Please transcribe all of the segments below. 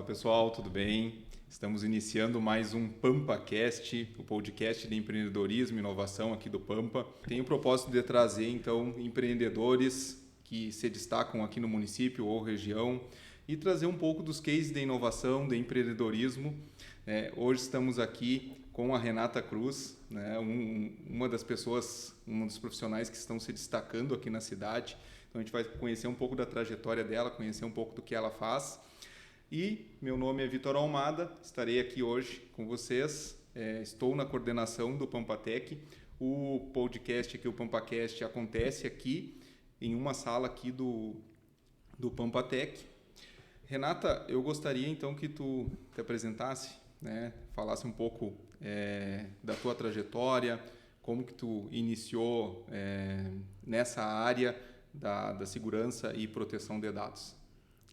Fala pessoal, tudo bem? Estamos iniciando mais um PampaCast, o podcast de empreendedorismo e inovação aqui do Pampa. Tem o propósito de trazer então empreendedores que se destacam aqui no município ou região e trazer um pouco dos cases de inovação, de empreendedorismo. Hoje estamos aqui com a Renata Cruz, né, uma das pessoas, um dos profissionais que estão se destacando aqui na cidade. Então a gente vai conhecer um pouco da trajetória dela, conhecer um pouco do que ela faz. E meu nome é Vitor Almada, estarei aqui hoje com vocês. Estou na coordenação do Pampatec. O podcast aqui, o PampaCast, acontece aqui em uma sala aqui do Pampatec. Renata, eu gostaria então que tu te apresentasse, né, falasse um pouco da tua trajetória, como que tu iniciou nessa área da segurança e proteção de dados.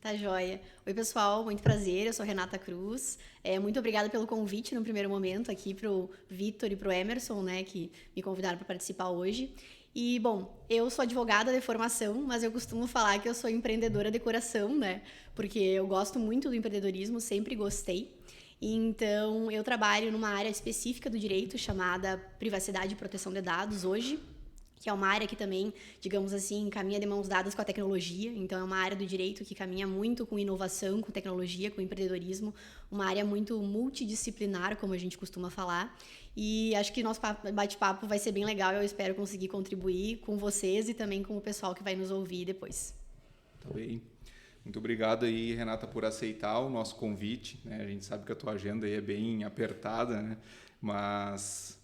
Tá joia. Oi, pessoal, muito prazer, eu sou Renata Cruz. Muito obrigada pelo convite no primeiro momento aqui pro Vitor e pro Emerson, né, que me convidaram para participar hoje. E, bom, eu sou advogada de formação, mas eu costumo falar que eu sou empreendedora de coração, né, porque eu gosto muito do empreendedorismo, sempre gostei. Então, eu trabalho numa área específica do direito chamada privacidade e proteção de dados hoje, que é uma área que também, digamos assim, caminha de mãos dadas com a tecnologia. Então, é uma área do direito que caminha muito com inovação, com tecnologia, com empreendedorismo, uma área muito multidisciplinar, como a gente costuma falar. E acho que nosso bate-papo vai ser bem legal. Eu espero conseguir contribuir com vocês e também com o pessoal que vai nos ouvir depois. Tá bem. Muito obrigado aí, Renata, por aceitar o nosso convite, né? A gente sabe que a tua agenda aí é bem apertada, né? Mas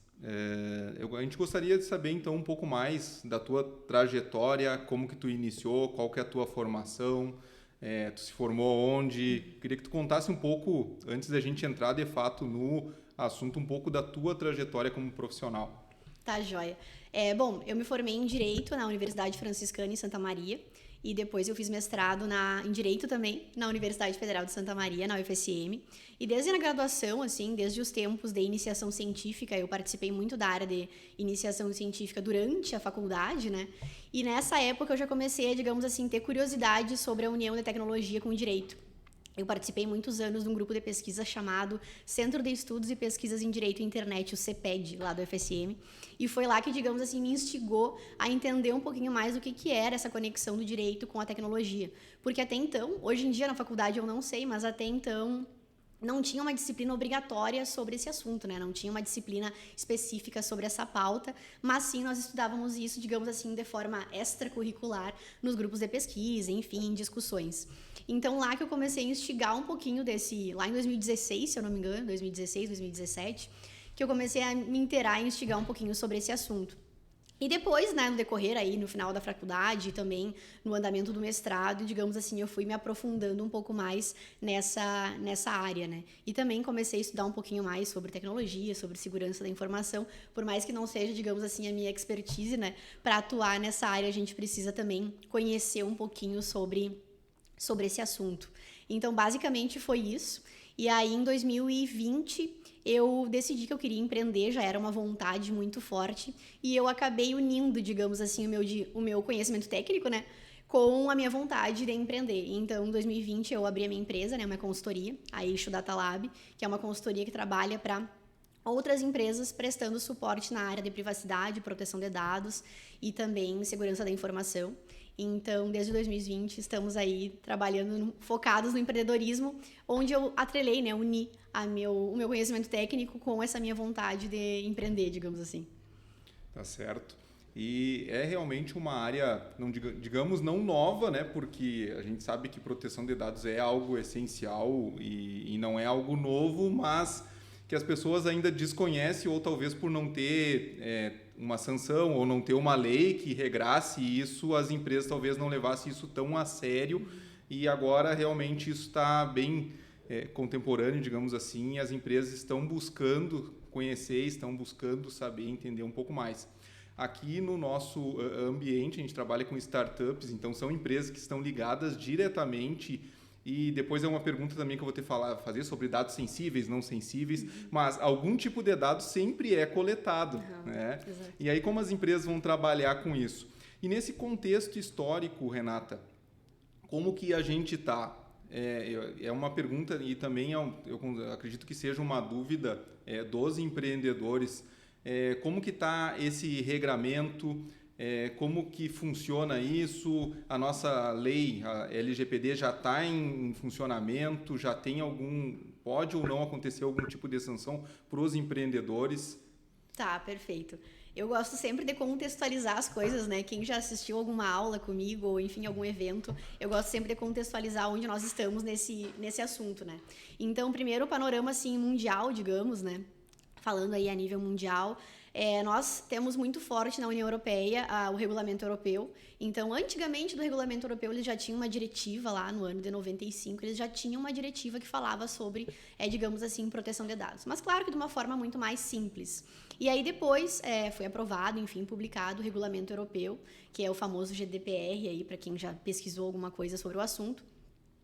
a gente gostaria de saber então um pouco mais da tua trajetória, como que tu iniciou, qual que é a tua formação, tu se formou onde. Queria que tu contasse um pouco, antes da gente entrar de fato no assunto, um pouco da tua trajetória como profissional. Tá, joia. Bom, eu me formei em Direito na Universidade Franciscana em Santa Maria. E depois eu fiz mestrado em Direito também, na Universidade Federal de Santa Maria, na UFSM. E desde a graduação, assim, desde os tempos de iniciação científica, eu participei muito da área de iniciação científica durante a faculdade, né? E nessa época eu já comecei a, digamos assim, ter curiosidade sobre a união da tecnologia com o direito. Eu participei muitos anos de um grupo de pesquisa chamado Centro de Estudos e Pesquisas em Direito e Internet, o CEPED, lá do UFSM. E foi lá que, digamos assim, me instigou a entender um pouquinho mais o que era essa conexão do direito com a tecnologia. Porque até então, hoje em dia na faculdade eu não sei, mas até então não tinha uma disciplina obrigatória sobre esse assunto, né? Não tinha uma disciplina específica sobre essa pauta, mas sim nós estudávamos isso, digamos assim, de forma extracurricular nos grupos de pesquisa, enfim, em discussões. Então, lá que eu comecei a instigar um pouquinho lá em 2016, se eu não me engano, 2016, 2017, que eu comecei a me inteirar e instigar um pouquinho sobre esse assunto. E depois, né, no decorrer aí, no final da faculdade e também no andamento do mestrado, digamos assim, eu fui me aprofundando um pouco mais nessa área, né? E também comecei a estudar um pouquinho mais sobre tecnologia, sobre segurança da informação, por mais que não seja, digamos assim, a minha expertise, né? Para atuar nessa área, a gente precisa também conhecer um pouquinho sobre esse assunto. Então, basicamente foi isso. E aí, em 2020, eu decidi que eu queria empreender, já era uma vontade muito forte, e eu acabei unindo, digamos assim, o meu conhecimento técnico, né, com a minha vontade de empreender. Então, em 2020, eu abri a minha empresa, né, uma consultoria, a Eixo Data Lab, que é uma consultoria que trabalha para outras empresas prestando suporte na área de privacidade, proteção de dados e também segurança da informação. Então, desde 2020, estamos aí trabalhando, focados no empreendedorismo, onde eu atrelei, né, uni o meu conhecimento técnico com essa minha vontade de empreender, digamos assim. Tá certo. E é realmente uma área, não digamos, não nova, né? Porque a gente sabe que proteção de dados é algo essencial e não é algo novo, mas que as pessoas ainda desconhecem, ou talvez por não ter uma sanção ou não ter uma lei que regrasse isso, as empresas talvez não levassem isso tão a sério, e agora realmente isso está bem contemporâneo, digamos assim, e as empresas estão buscando conhecer, estão buscando saber, entender um pouco mais. Aqui no nosso ambiente, a gente trabalha com startups, então são empresas que estão ligadas diretamente. E depois é uma pergunta também que eu vou fazer sobre dados sensíveis, não sensíveis, mas algum tipo de dado sempre é coletado, né? Exato. E aí como as empresas vão trabalhar com isso? E nesse contexto histórico, Renata, como que a gente está? É uma pergunta e também eu acredito que seja uma dúvida dos empreendedores. Como que está esse regramento? Como que funciona isso? A nossa lei, a LGPD, já está em funcionamento? Já tem pode ou não acontecer algum tipo de sanção para os empreendedores? Tá, perfeito. Eu gosto sempre de contextualizar as coisas, né? Quem já assistiu alguma aula comigo ou, enfim, algum evento, eu gosto sempre de contextualizar onde nós estamos nesse assunto, né? Então, primeiro, o panorama, assim, mundial, digamos, né? Falando aí a nível mundial, nós temos muito forte na União Europeia o regulamento europeu. Então, antigamente do regulamento europeu, eles já tinham uma diretiva lá no ano de 95, eles já tinham uma diretiva que falava sobre, digamos assim, proteção de dados. Mas, claro que de uma forma muito mais simples. E aí depois foi aprovado, enfim, publicado o regulamento europeu, que é o famoso GDPR, aí para quem já pesquisou alguma coisa sobre o assunto.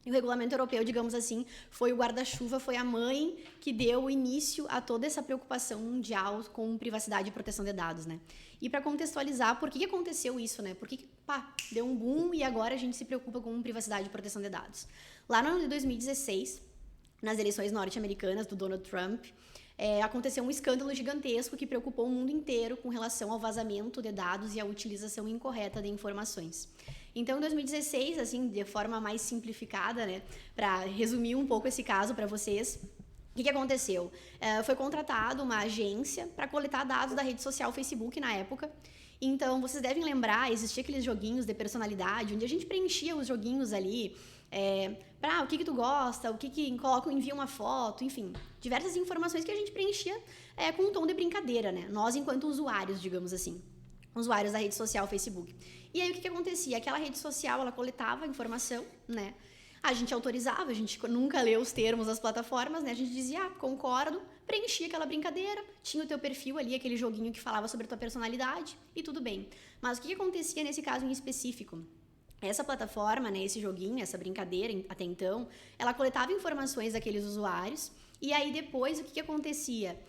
E o regulamento europeu, digamos assim, foi o guarda-chuva, foi a mãe que deu início a toda essa preocupação mundial com privacidade e proteção de dados, né? E para contextualizar, por que aconteceu isso, né? Por que deu um boom e agora a gente se preocupa com privacidade e proteção de dados? Lá no ano de 2016, nas eleições norte-americanas do Donald Trump, aconteceu um escândalo gigantesco que preocupou o mundo inteiro com relação ao vazamento de dados e à utilização incorreta de informações. Então, em 2016, assim, de forma mais simplificada, né, para resumir um pouco esse caso para vocês, o que aconteceu? Foi contratada uma agência para coletar dados da rede social Facebook na época. Então, vocês devem lembrar, existia aqueles joguinhos de personalidade, onde a gente preenchia os joguinhos ali, o que tu gosta, o que coloca, envia uma foto, enfim, diversas informações que a gente preenchia com um tom de brincadeira, né? Nós, enquanto usuários, digamos assim, usuários da rede social Facebook. E aí, o que acontecia? Aquela rede social, ela coletava informação, né? A gente autorizava, a gente nunca leu os termos das plataformas, né? A gente dizia, concordo, preenchia aquela brincadeira, tinha o teu perfil ali, aquele joguinho que falava sobre a tua personalidade, e tudo bem. Mas o que acontecia nesse caso em específico? Essa plataforma, né, esse joguinho, essa brincadeira, até então, ela coletava informações daqueles usuários, e aí depois o que acontecia?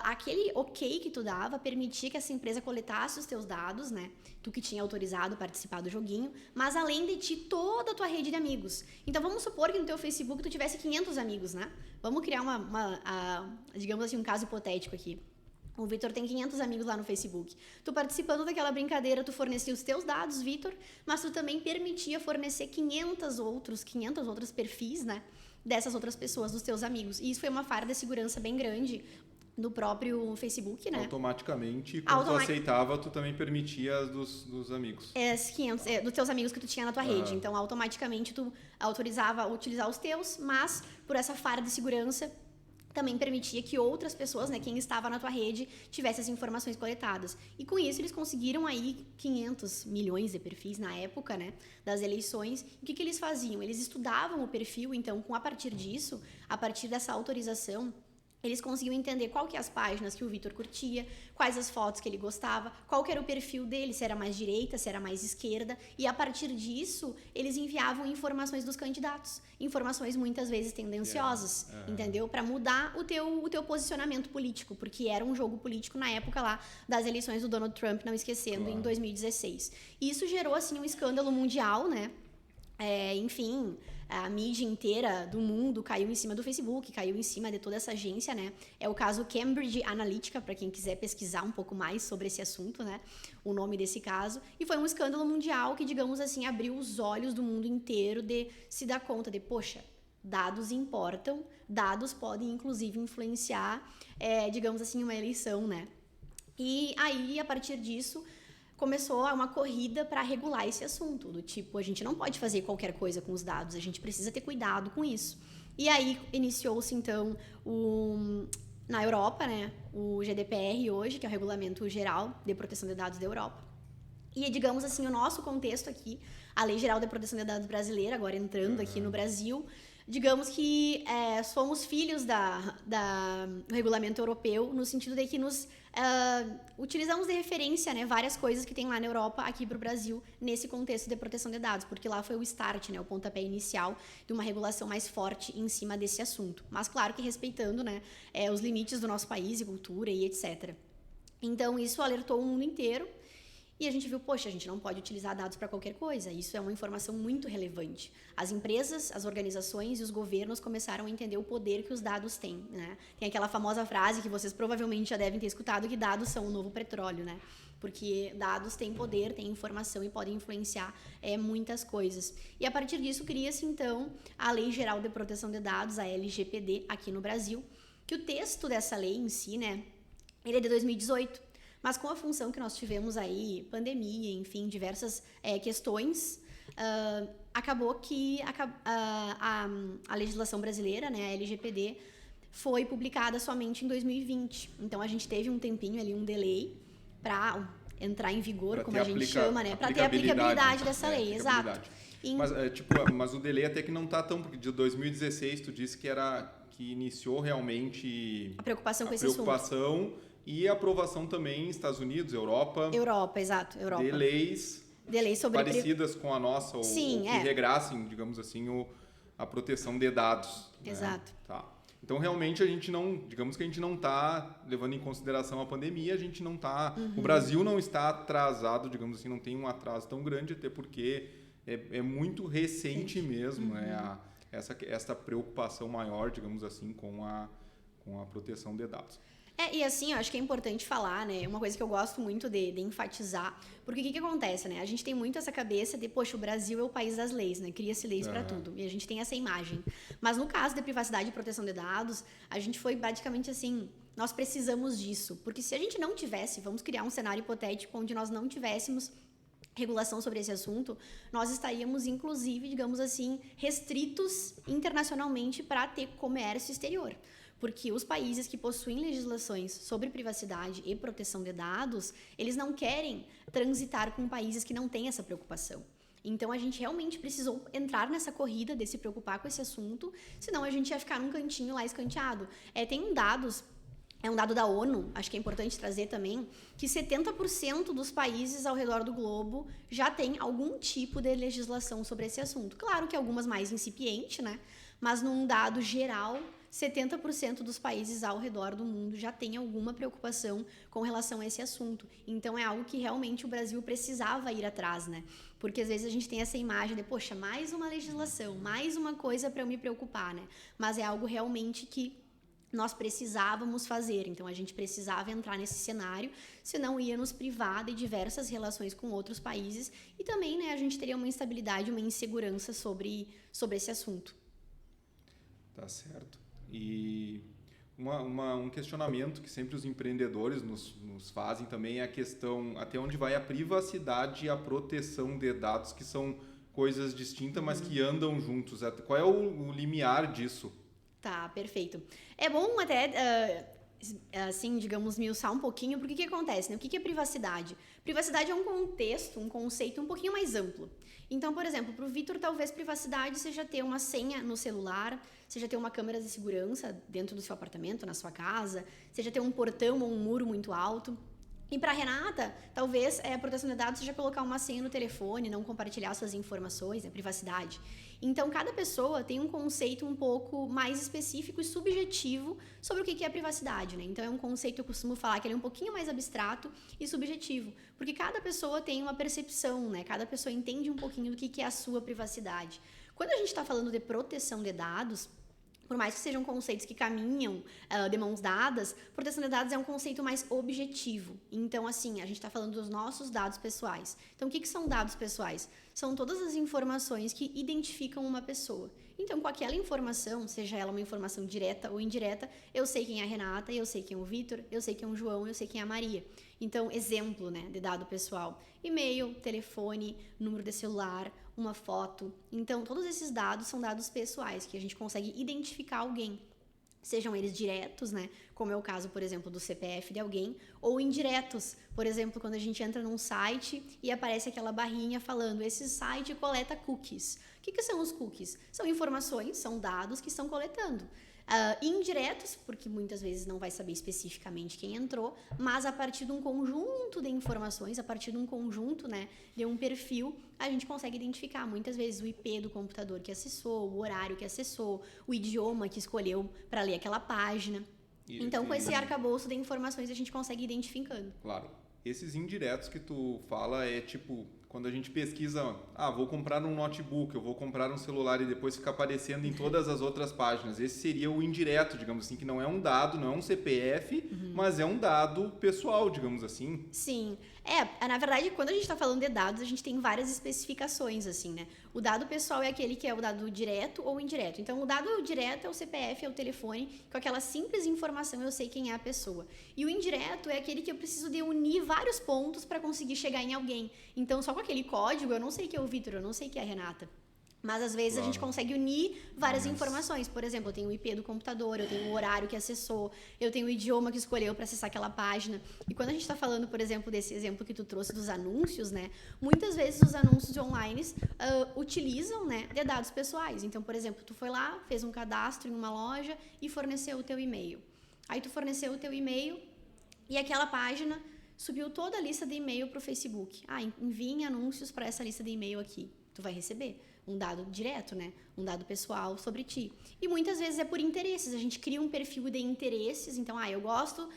Aquele ok que tu dava permitia que essa empresa coletasse os teus dados, né? Tu que tinha autorizado participar do joguinho, mas além de ti, toda a tua rede de amigos. Então, vamos supor que no teu Facebook tu tivesse 500 amigos, né? Vamos criar digamos assim, um caso hipotético aqui. O Vitor tem 500 amigos lá no Facebook. Tu participando daquela brincadeira, tu fornecia os teus dados, Vitor, mas tu também permitia fornecer 500 outros perfis, né? Dessas outras pessoas, dos teus amigos. E isso foi uma falha de segurança bem grande do próprio Facebook, né? Automaticamente, quando tu aceitava, tu também permitia dos amigos. 500, dos teus amigos que tu tinha na tua rede. Então, automaticamente, tu autorizava utilizar os teus, mas por essa falha de segurança, também permitia que outras pessoas, né, quem estava na tua rede, tivesse as informações coletadas. E com isso, eles conseguiram aí 500 milhões de perfis na época, né, das eleições. E o que eles faziam? Eles estudavam o perfil, então, a partir disso, a partir dessa autorização, eles conseguiam entender qual que é as páginas que o Vitor curtia, quais as fotos que ele gostava, qual que era o perfil dele, se era mais direita, se era mais esquerda, e a partir disso, eles enviavam informações dos candidatos, informações muitas vezes tendenciosas, entendeu? Para mudar o teu posicionamento político, porque era um jogo político na época lá das eleições do Donald Trump, não esquecendo, em 2016. E isso gerou, assim, um escândalo mundial, né? Enfim, a mídia inteira do mundo caiu em cima do Facebook, caiu em cima de toda essa agência, né? É o caso Cambridge Analytica, para quem quiser pesquisar um pouco mais sobre esse assunto, né? O nome desse caso. E foi um escândalo mundial que, digamos assim, abriu os olhos do mundo inteiro de se dar conta de, poxa, dados importam, dados podem, inclusive, influenciar, digamos assim, uma eleição, né? E aí, a partir disso, começou uma corrida para regular esse assunto, do tipo, a gente não pode fazer qualquer coisa com os dados, a gente precisa ter cuidado com isso. E aí iniciou-se, então, na Europa, né, o GDPR hoje, que é o Regulamento Geral de Proteção de Dados da Europa. E, digamos assim, o nosso contexto aqui, a Lei Geral de Proteção de Dados brasileira, agora entrando aqui no Brasil, digamos que somos filhos do regulamento europeu, no sentido de que nos utilizamos de referência, né, várias coisas que tem lá na Europa, aqui para o Brasil, nesse contexto de proteção de dados, porque lá foi o start, né, o pontapé inicial de uma regulação mais forte em cima desse assunto. Mas, claro que respeitando, né, os limites do nosso país e cultura e etc. Então, isso alertou o mundo inteiro. E a gente viu, poxa, a gente não pode utilizar dados para qualquer coisa. Isso é uma informação muito relevante. As empresas, as organizações e os governos começaram a entender o poder que os dados têm, né? Tem aquela famosa frase que vocês provavelmente já devem ter escutado, que dados são o novo petróleo, né? Porque dados têm poder, têm informação e podem influenciar muitas coisas. E a partir disso cria-se, então, a Lei Geral de Proteção de Dados, a LGPD, aqui no Brasil, que o texto dessa lei em si, né, ele é de 2018. Mas com a função que nós tivemos aí, pandemia, enfim, diversas questões, acabou que a legislação brasileira, né, a LGPD, foi publicada somente em 2020. Então, a gente teve um tempinho ali, um delay, para entrar em vigor, como a gente chama, né, para ter a aplicabilidade dessa lei, exato. Mas o delay até que não está tão, porque de 2016 tu disse que iniciou realmente a preocupação com esse assunto. E a aprovação também em Estados Unidos, Europa. Exato, Europa. De leis sobre parecidas com a nossa, Sim, ou que regrassem, digamos assim, a proteção de dados. Exato. Né? Tá. Então, realmente, a gente não está levando em consideração a pandemia, a gente não está... O Brasil não está atrasado, digamos assim, não tem um atraso tão grande, até porque é muito recente mesmo, né, essa preocupação maior, digamos assim, com a proteção de dados. E assim, eu acho que é importante falar, né? Uma coisa que eu gosto muito de enfatizar. Porque o que acontece, né? A gente tem muito essa cabeça de, poxa, o Brasil é o país das leis, né? Cria-se leis para tudo. E a gente tem essa imagem. Mas no caso de privacidade e proteção de dados, a gente foi praticamente assim, nós precisamos disso. Porque se a gente não tivesse, vamos criar um cenário hipotético onde nós não tivéssemos regulação sobre esse assunto, nós estaríamos, inclusive, digamos assim, restritos internacionalmente para ter comércio exterior. Porque os países que possuem legislações sobre privacidade e proteção de dados, eles não querem transitar com países que não têm essa preocupação. Então, a gente realmente precisou entrar nessa corrida de se preocupar com esse assunto, senão a gente ia ficar num cantinho lá escanteado. Tem um dado da ONU, acho que é importante trazer também, que 70% dos países ao redor do globo já tem algum tipo de legislação sobre esse assunto. Claro que algumas mais incipiente, né? Mas num dado geral, 70% dos países ao redor do mundo já tem alguma preocupação com relação a esse assunto. Então, é algo que realmente o Brasil precisava ir atrás, né? Porque às vezes a gente tem essa imagem de, poxa, mais uma legislação, mais uma coisa para eu me preocupar, né? Mas é algo realmente que nós precisávamos fazer. Então, a gente precisava entrar nesse cenário, senão ia nos privar de diversas relações com outros países e também, né, a gente teria uma instabilidade, uma insegurança sobre esse assunto. Tá certo. E um questionamento que sempre os empreendedores nos fazem também é a questão até onde vai a privacidade e a proteção de dados, que são coisas distintas, mas que andam juntos. Qual é o limiar disso? Tá, perfeito. É bom até, assim, digamos, esmiuçar um pouquinho, porque o que acontece, né? O que é privacidade? Privacidade é um contexto, um conceito um pouquinho mais amplo. Então, por exemplo, para o Vitor, talvez privacidade seja ter uma senha no celular, seja ter uma câmera de segurança dentro do seu apartamento, na sua casa, seja ter um portão ou um muro muito alto. E para a Renata, talvez a proteção de dados seja colocar uma senha no telefone, não compartilhar suas informações, privacidade. Então, cada pessoa tem um conceito um pouco mais específico e subjetivo sobre o que é privacidade, né? Então, é um conceito que eu costumo falar que ele é um pouquinho mais abstrato e subjetivo, porque cada pessoa tem uma percepção, né? Cada pessoa entende um pouquinho do que é a sua privacidade. Quando a gente está falando de proteção de dados, por mais que sejam conceitos que caminham de mãos dadas, proteção de dados é um conceito mais objetivo. Então, assim, a gente está falando dos nossos dados pessoais. Então, o que são dados pessoais? São todas as informações que identificam uma pessoa. Então, com aquela informação, seja ela uma informação direta ou indireta, eu sei quem é a Renata, eu sei quem é o Vitor, eu sei quem é o João, eu sei quem é a Maria. Então, exemplo, né, de dado pessoal. E-mail, telefone, número de celular, uma foto. Então, todos esses dados são dados pessoais, que a gente consegue identificar alguém. Sejam eles diretos, né? Como é o caso, por exemplo, do CPF de alguém, ou indiretos. Por exemplo, quando a gente entra num site e aparece aquela barrinha falando, esse site coleta cookies. O que são os cookies? São informações, são dados que estão coletando. Indiretos, porque muitas vezes não vai saber especificamente quem entrou, mas a partir de um conjunto de informações, a partir de um conjunto, né, de um perfil, a gente consegue identificar muitas vezes o IP do computador que acessou, o horário que acessou, o idioma que escolheu para ler aquela página. Então, com esse arcabouço de informações, a gente consegue ir identificando. Claro. Esses indiretos que tu fala é tipo, quando a gente pesquisa, vou comprar um notebook, eu vou comprar um celular e depois fica aparecendo em todas as outras páginas. Esse seria o indireto, digamos assim, que não é um dado, não é um CPF, mas é um dado pessoal, digamos assim. Sim. Na verdade, quando a gente está falando de dados, a gente tem várias especificações, assim, né? O dado pessoal é aquele que é o dado direto ou indireto. Então, o dado direto é o CPF, é o telefone, com aquela simples informação eu sei quem é a pessoa. E o indireto é aquele que eu preciso de unir vários pontos para conseguir chegar em alguém. Então, só com aquele código, eu não sei que é o Vitor, eu não sei que é a Renata. Mas, às vezes, a gente consegue unir várias informações. Por exemplo, eu tenho o IP do computador, eu tenho o horário que acessou, eu tenho o idioma que escolheu para acessar aquela página. E quando a gente está falando, por exemplo, desse exemplo que tu trouxe dos anúncios, né? Muitas vezes os anúncios online utilizam, né, de dados pessoais. Então, por exemplo, tu foi lá, fez um cadastro em uma loja e forneceu o teu e-mail. Aí tu forneceu o teu e-mail e aquela página subiu toda a lista de e-mail para o Facebook. Enviem anúncios para essa lista de e-mail aqui. Tu vai receber um dado direto, né? Um dado pessoal sobre ti. E muitas vezes é por interesses. A gente cria um perfil de interesses. Então, eu gosto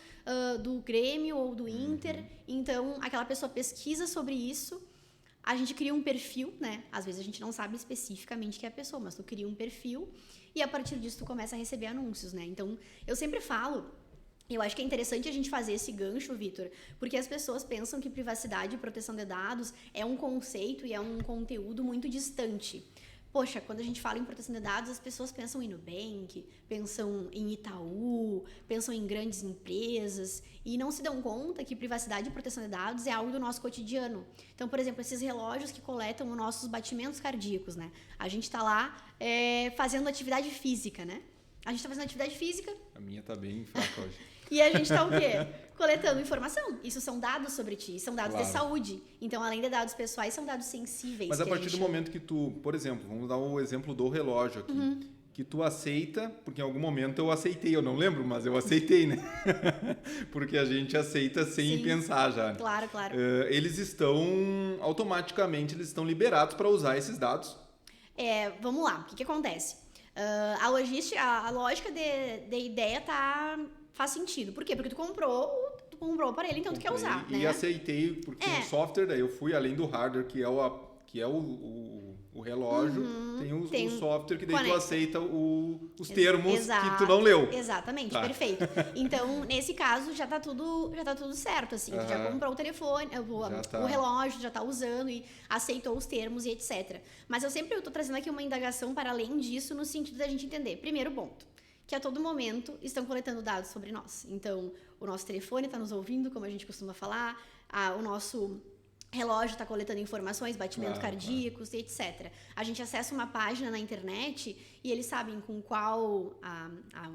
do Grêmio ou do Inter. Então, aquela pessoa pesquisa sobre isso. A gente cria um perfil, né? Às vezes a gente não sabe especificamente quem é a pessoa, mas tu cria um perfil e a partir disso tu começa a receber anúncios, né? Então, eu sempre falo... Eu acho que é interessante a gente fazer esse gancho, Vitor, porque as pessoas pensam que privacidade e proteção de dados é um conceito e é um conteúdo muito distante. Poxa, quando a gente fala em proteção de dados, as pessoas pensam em Nubank, pensam em Itaú, pensam em grandes empresas e não se dão conta que privacidade e proteção de dados é algo do nosso cotidiano. Então, por exemplo, esses relógios que coletam os nossos batimentos cardíacos, né? A gente está lá fazendo atividade física, né? A gente está fazendo atividade física. A minha tá bem fraca hoje. E a gente está o quê? Coletando informação. Isso são dados sobre ti, são dados de saúde. Então, além de dados pessoais, são dados sensíveis. Mas a partir do momento que tu, por exemplo, vamos dar o exemplo do relógio aqui, que tu aceita, porque em algum momento eu aceitei, eu não lembro, mas eu aceitei, né? Porque a gente aceita sem pensar já. Claro, claro. Eles estão, automaticamente, liberados para usar esses dados. Vamos lá, o que acontece? A lógica de ideia faz sentido. Por quê? Porque tu comprou o aparelho, então tu quer usar, e aceitei, porque o software, daí eu fui além do hardware, que é o relógio, tem o software que daí tu aceita os termos que tu não leu. Exatamente, perfeito. Então, nesse caso, já tá tudo certo, assim. Tu já comprou o telefone, o relógio, já tá usando e aceitou os termos e etc. Mas eu tô trazendo aqui uma indagação para além disso, no sentido da gente entender. Primeiro ponto, que a todo momento estão coletando dados sobre nós. Então, o nosso telefone está nos ouvindo, como a gente costuma falar, o nosso relógio está coletando informações, batimentos cardíacos, etc. A gente acessa uma página na internet e eles sabem com qual,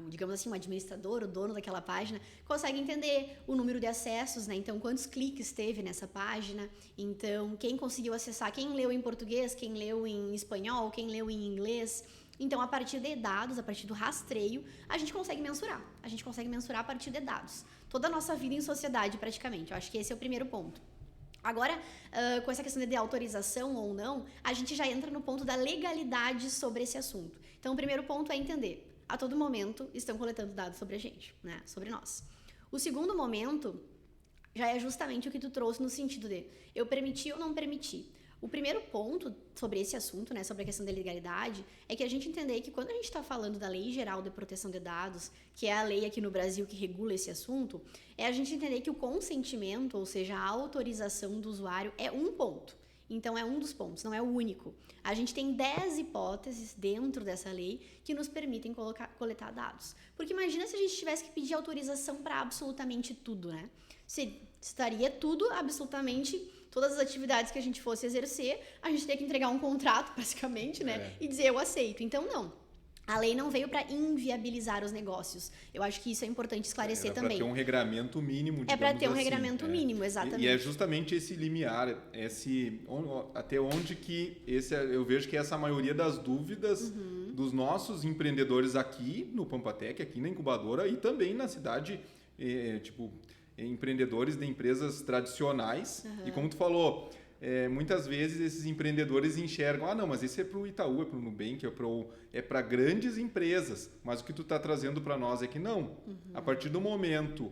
digamos assim, o administrador, o dono daquela página, consegue entender o número de acessos, né? Então, quantos cliques teve nessa página, então, quem conseguiu acessar, quem leu em português, quem leu em espanhol, quem leu em inglês. Então, a partir de dados, a partir do rastreio, a gente consegue mensurar. A gente consegue mensurar a partir de dados. Toda a nossa vida em sociedade, praticamente. Eu acho que esse é o primeiro ponto. Agora, com essa questão de autorização ou não, a gente já entra no ponto da legalidade sobre esse assunto. Então, o primeiro ponto é entender. A todo momento, estão coletando dados sobre a gente, né? Sobre nós. O segundo momento já é justamente o que tu trouxe no sentido de eu permiti ou não permiti. O primeiro ponto sobre esse assunto, né, sobre a questão da legalidade, é que a gente entender que quando a gente está falando da Lei Geral de Proteção de Dados, que é a lei aqui no Brasil que regula esse assunto, é a gente entender que o consentimento, ou seja, a autorização do usuário, é um ponto. Então, é um dos pontos, não é o único. A gente tem 10 hipóteses dentro dessa lei que nos permitem coletar dados. Porque imagina se a gente tivesse que pedir autorização para absolutamente tudo, né? Se estaria tudo, absolutamente, todas as atividades que a gente fosse exercer, a gente teria que entregar um contrato, basicamente, né? E dizer, eu aceito. Então, não. A lei não veio para inviabilizar os negócios. Eu acho que isso é importante esclarecer também. É para ter um regramento mínimo, É para ter um regramento mínimo, exatamente. E é justamente esse limiar, até onde que eu vejo que essa maioria das dúvidas dos nossos empreendedores aqui no Pampatec, aqui na incubadora e também na cidade, empreendedores de empresas tradicionais. E como tu falou, muitas vezes esses empreendedores enxergam, não, mas esse é para o Itaú, é para o Nubank, é para grandes empresas. Mas o que tu está trazendo para nós é que não. A partir do momento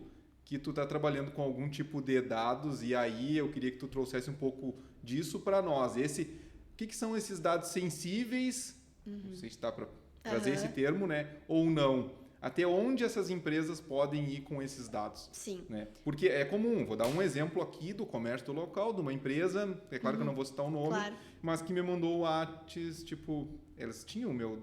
que tu está trabalhando com algum tipo de dados e aí eu queria que tu trouxesse um pouco disso para nós. O que são esses dados sensíveis? Não sei se está para trazer esse termo, né? Ou não. Até onde essas empresas podem ir com esses dados? Sim. Né? Porque é comum, vou dar um exemplo aqui do comércio do local, de uma empresa, é claro que eu não vou citar o nome, mas que me mandou o WhatsApp, tipo, elas tinham o meu...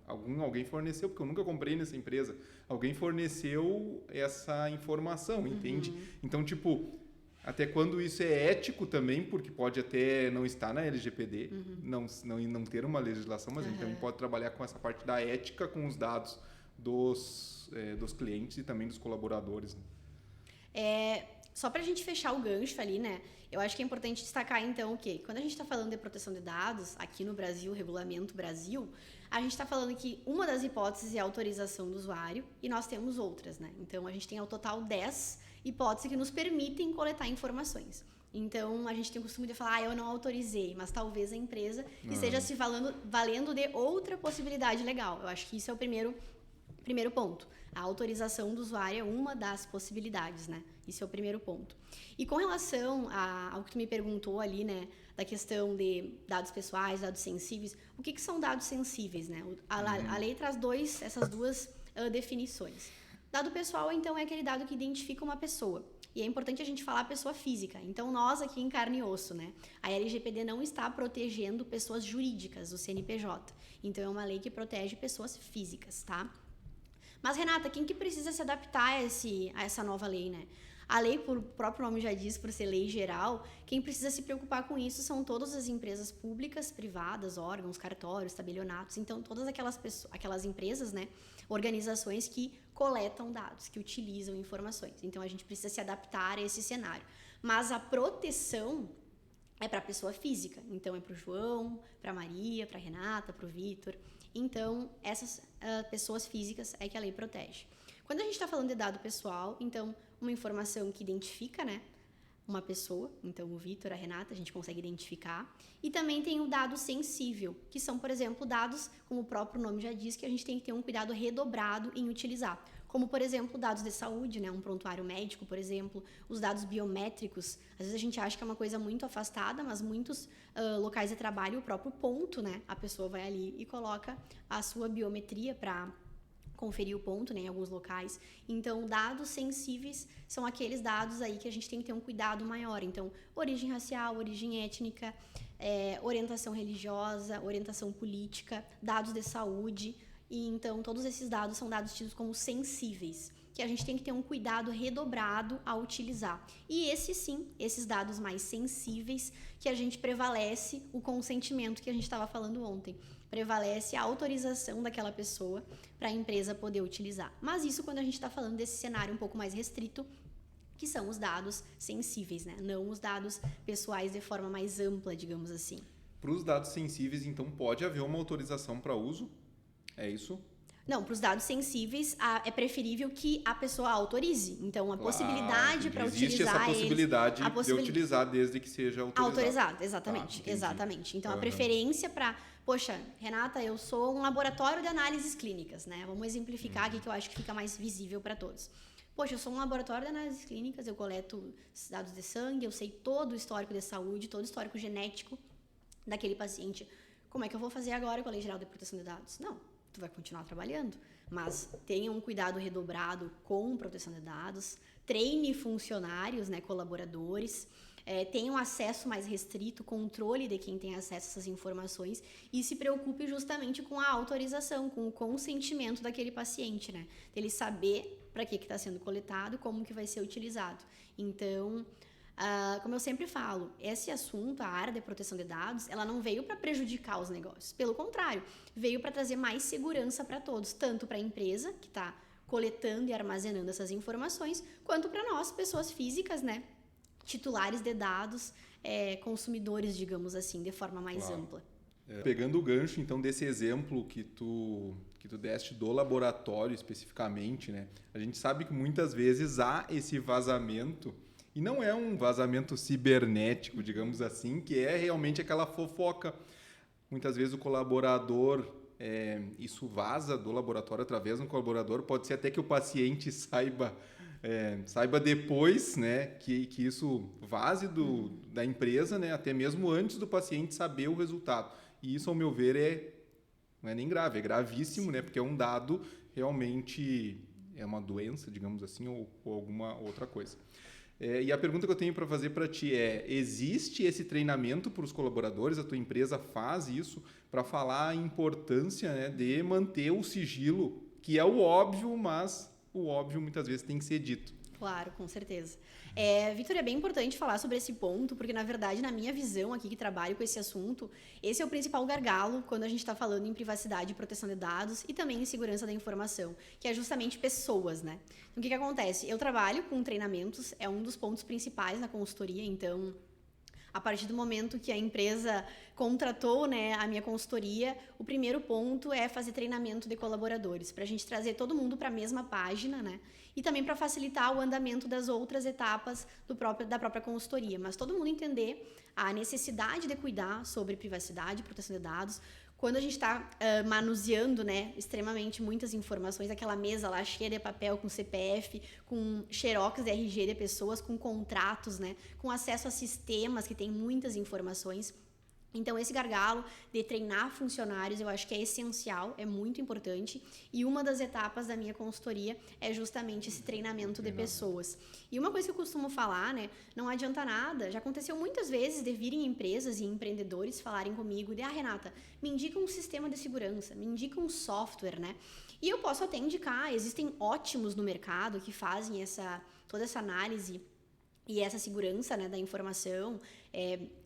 Alguém forneceu, porque eu nunca comprei nessa empresa, alguém forneceu essa informação, entende? Então, tipo, até quando isso é ético também, porque pode até não estar na LGPD, não ter uma legislação, mas a gente também pode trabalhar com essa parte da ética com os dados dos clientes e também dos colaboradores. Só para a gente fechar o gancho ali, né? Eu acho que é importante destacar, então, que quando a gente está falando de proteção de dados, aqui no Brasil, Regulamento Brasil, a gente está falando que uma das hipóteses é a autorização do usuário e nós temos outras, né? Então, a gente tem ao total 10 hipóteses que nos permitem coletar informações. Então, a gente tem o costume de falar, eu não autorizei, mas talvez a empresa esteja se valendo de outra possibilidade legal. Eu acho que isso é o primeiro ponto. A autorização do usuário é uma das possibilidades, né? Isso é o primeiro ponto. E com relação ao que tu me perguntou ali, né? Da questão de dados pessoais, dados sensíveis. O que são dados sensíveis, né? A lei traz essas duas definições. Dado pessoal, então, é aquele dado que identifica uma pessoa. E é importante a gente falar pessoa física. Então, nós aqui em carne e osso, né? A LGPD não está protegendo pessoas jurídicas, o CNPJ. Então, é uma lei que protege pessoas físicas, tá? Mas, Renata, quem que precisa se adaptar a essa nova lei, né? A lei, por próprio nome já diz, por ser lei geral, quem precisa se preocupar com isso são todas as empresas públicas, privadas, órgãos, cartórios, tabelionatos. Então, todas aquelas empresas, né? Organizações que coletam dados, que utilizam informações. Então, a gente precisa se adaptar a esse cenário. Mas a proteção é para a pessoa física. Então, é para o João, para a Maria, para a Renata, para o Vitor. Então, essas pessoas físicas é que a lei protege. Quando a gente está falando de dado pessoal, então, uma informação que identifica, né, uma pessoa, então o Vitor, a Renata, a gente consegue identificar. E também tem o dado sensível, que são, por exemplo, dados, como o próprio nome já diz, que a gente tem que ter um cuidado redobrado em utilizar. Como, por exemplo, dados de saúde, né, um prontuário médico, por exemplo, os dados biométricos. Às vezes a gente acha que é uma coisa muito afastada, mas muitos locais de trabalho, o próprio ponto, né, a pessoa vai ali e coloca a sua biometria para conferir o ponto, né, em alguns locais. Então, dados sensíveis são aqueles dados aí que a gente tem que ter um cuidado maior. Então, origem racial, origem étnica, orientação religiosa, orientação política, dados de saúde. E, então, todos esses dados são dados tidos como sensíveis, que a gente tem que ter um cuidado redobrado ao utilizar. E esses dados mais sensíveis, que a gente prevalece o consentimento que a gente estava falando ontem. Prevalece a autorização daquela pessoa para a empresa poder utilizar. Mas isso quando a gente está falando desse cenário um pouco mais restrito, que são os dados sensíveis, né? Não os dados pessoais de forma mais ampla, digamos assim. Para os dados sensíveis, então, pode haver uma autorização para uso? É isso? Não, para os dados sensíveis é preferível que a pessoa autorize. Então, a possibilidade para utilizar existe essa possibilidade de utilizar desde que seja autorizado. Exatamente, exatamente. Então, a preferência para... Poxa, Renata, eu sou um laboratório de análises clínicas, né? Vamos exemplificar aqui que eu acho que fica mais visível para todos. Poxa, eu sou um laboratório de análises clínicas, eu coleto dados de sangue, eu sei todo o histórico de saúde, todo o histórico genético daquele paciente. Como é que eu vou fazer agora com a Lei Geral de Proteção de Dados? Não. Tu vai continuar trabalhando, mas tenha um cuidado redobrado com proteção de dados, treine funcionários, né, colaboradores, tenha um acesso mais restrito, controle de quem tem acesso a essas informações e se preocupe justamente com a autorização, com o consentimento daquele paciente, né, dele saber para que está sendo coletado, como que vai ser utilizado. Então, como eu sempre falo, esse assunto, a área de proteção de dados, ela não veio para prejudicar os negócios. Pelo contrário, veio para trazer mais segurança para todos, tanto para a empresa, que está coletando e armazenando essas informações, quanto para nós, pessoas físicas, né, titulares de dados, consumidores, digamos assim, de forma mais ampla. Pegando o gancho, então, desse exemplo que tu deste do laboratório especificamente, né, a gente sabe que muitas vezes há esse vazamento. E não é um vazamento cibernético, digamos assim, que é realmente aquela fofoca. Muitas vezes o colaborador, isso vaza do laboratório através de um colaborador. Pode ser até que o paciente saiba saiba depois, né, que isso vaze da empresa, né, até mesmo antes do paciente saber o resultado. E isso, ao meu ver, não é nem grave, é gravíssimo, né, porque é um dado realmente, é uma doença, digamos assim, ou alguma outra coisa. E a pergunta que eu tenho para fazer para ti existe esse treinamento para os colaboradores? A tua empresa faz isso para falar a importância, né, de manter o sigilo, que é o óbvio, mas o óbvio muitas vezes tem que ser dito. Claro, com certeza. Victor, é bem importante falar sobre esse ponto, porque, na verdade, na minha visão aqui, que trabalho com esse assunto, esse é o principal gargalo quando a gente está falando em privacidade e proteção de dados e também em segurança da informação, que é justamente pessoas, né? Então, o que acontece? Eu trabalho com treinamentos, é um dos pontos principais na consultoria, então... A partir do momento que a empresa contratou, né, a minha consultoria, o primeiro ponto é fazer treinamento de colaboradores, para a gente trazer todo mundo para a mesma página, né? E também para facilitar o andamento das outras etapas da própria consultoria. Mas todo mundo entender a necessidade de cuidar sobre privacidade e proteção de dados. Quando a gente está manuseando, né, extremamente muitas informações, aquela mesa lá cheia de papel com CPF, com xerox de RG de pessoas, com contratos, né, com acesso a sistemas que tem muitas informações. Então, esse gargalo de treinar funcionários, eu acho que é essencial, é muito importante. E uma das etapas da minha consultoria é justamente esse treinamento de pessoas. E uma coisa que eu costumo falar, né, não adianta nada. Já aconteceu muitas vezes de virem empresas e empreendedores falarem comigo de, Renata, me indica um sistema de segurança, me indica um software, né? E eu posso até indicar, existem ótimos no mercado que fazem toda essa análise e essa segurança, né, da informação,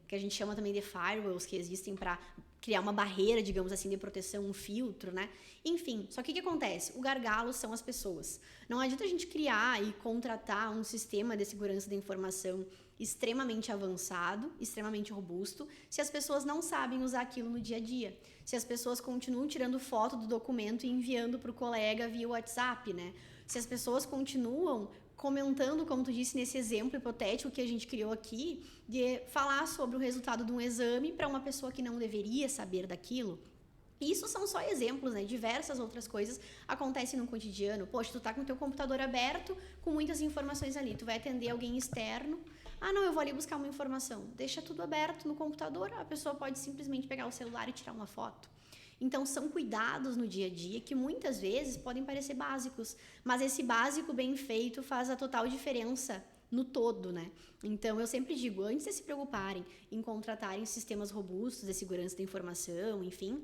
que a gente chama também de firewalls, que existem para criar uma barreira, digamos assim, de proteção, um filtro, né? Enfim, só que o que acontece? O gargalo são as pessoas. Não adianta a gente criar e contratar um sistema de segurança da informação extremamente avançado, extremamente robusto, se as pessoas não sabem usar aquilo no dia a dia. Se as pessoas continuam tirando foto do documento e enviando para o colega via WhatsApp, né? Se as pessoas continuam comentando, como tu disse, nesse exemplo hipotético que a gente criou aqui, de falar sobre o resultado de um exame para uma pessoa que não deveria saber daquilo. Isso são só exemplos, né? Diversas outras coisas acontecem no cotidiano. Poxa, tu tá com o teu computador aberto, com muitas informações ali, tu vai atender alguém externo. Ah, não, eu vou ali buscar uma informação. Deixa tudo aberto no computador, a pessoa pode simplesmente pegar o celular e tirar uma foto. Então, são cuidados no dia a dia que muitas vezes podem parecer básicos, mas esse básico bem feito faz a total diferença no todo, né? Então, eu sempre digo, antes de se preocuparem em contratarem sistemas robustos de segurança da informação, enfim,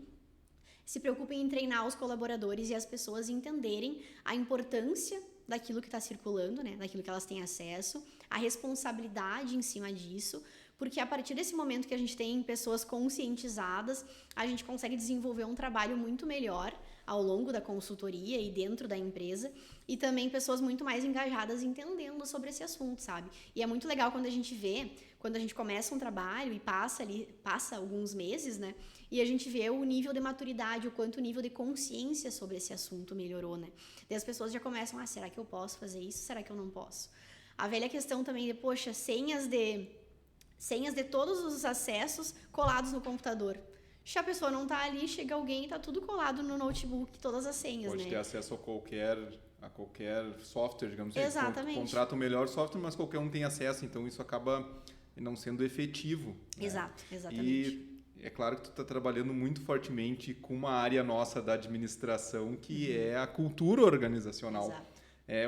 se preocupem em treinar os colaboradores e as pessoas entenderem a importância daquilo que está circulando, né? Daquilo que elas têm acesso, a responsabilidade em cima disso, porque a partir desse momento que a gente tem pessoas conscientizadas, a gente consegue desenvolver um trabalho muito melhor ao longo da consultoria e dentro da empresa, e também pessoas muito mais engajadas entendendo sobre esse assunto, sabe? E é muito legal quando a gente vê, quando a gente começa um trabalho e passa alguns meses, né? E a gente vê o nível de maturidade, o quanto o nível de consciência sobre esse assunto melhorou, né? E as pessoas já começam, será que eu posso fazer isso? Será que eu não posso? A velha questão também de, poxa, senhas de todos os acessos colados no computador. Se a pessoa não está ali, chega alguém e está tudo colado no notebook, todas as senhas, Pode né? ter acesso a qualquer software, digamos assim. Exatamente. Contrata o melhor software, mas qualquer um tem acesso, então isso acaba não sendo efetivo. Né? Exato, exatamente. E é claro que tu está trabalhando muito fortemente com uma área nossa da administração, que é a cultura organizacional. Exato.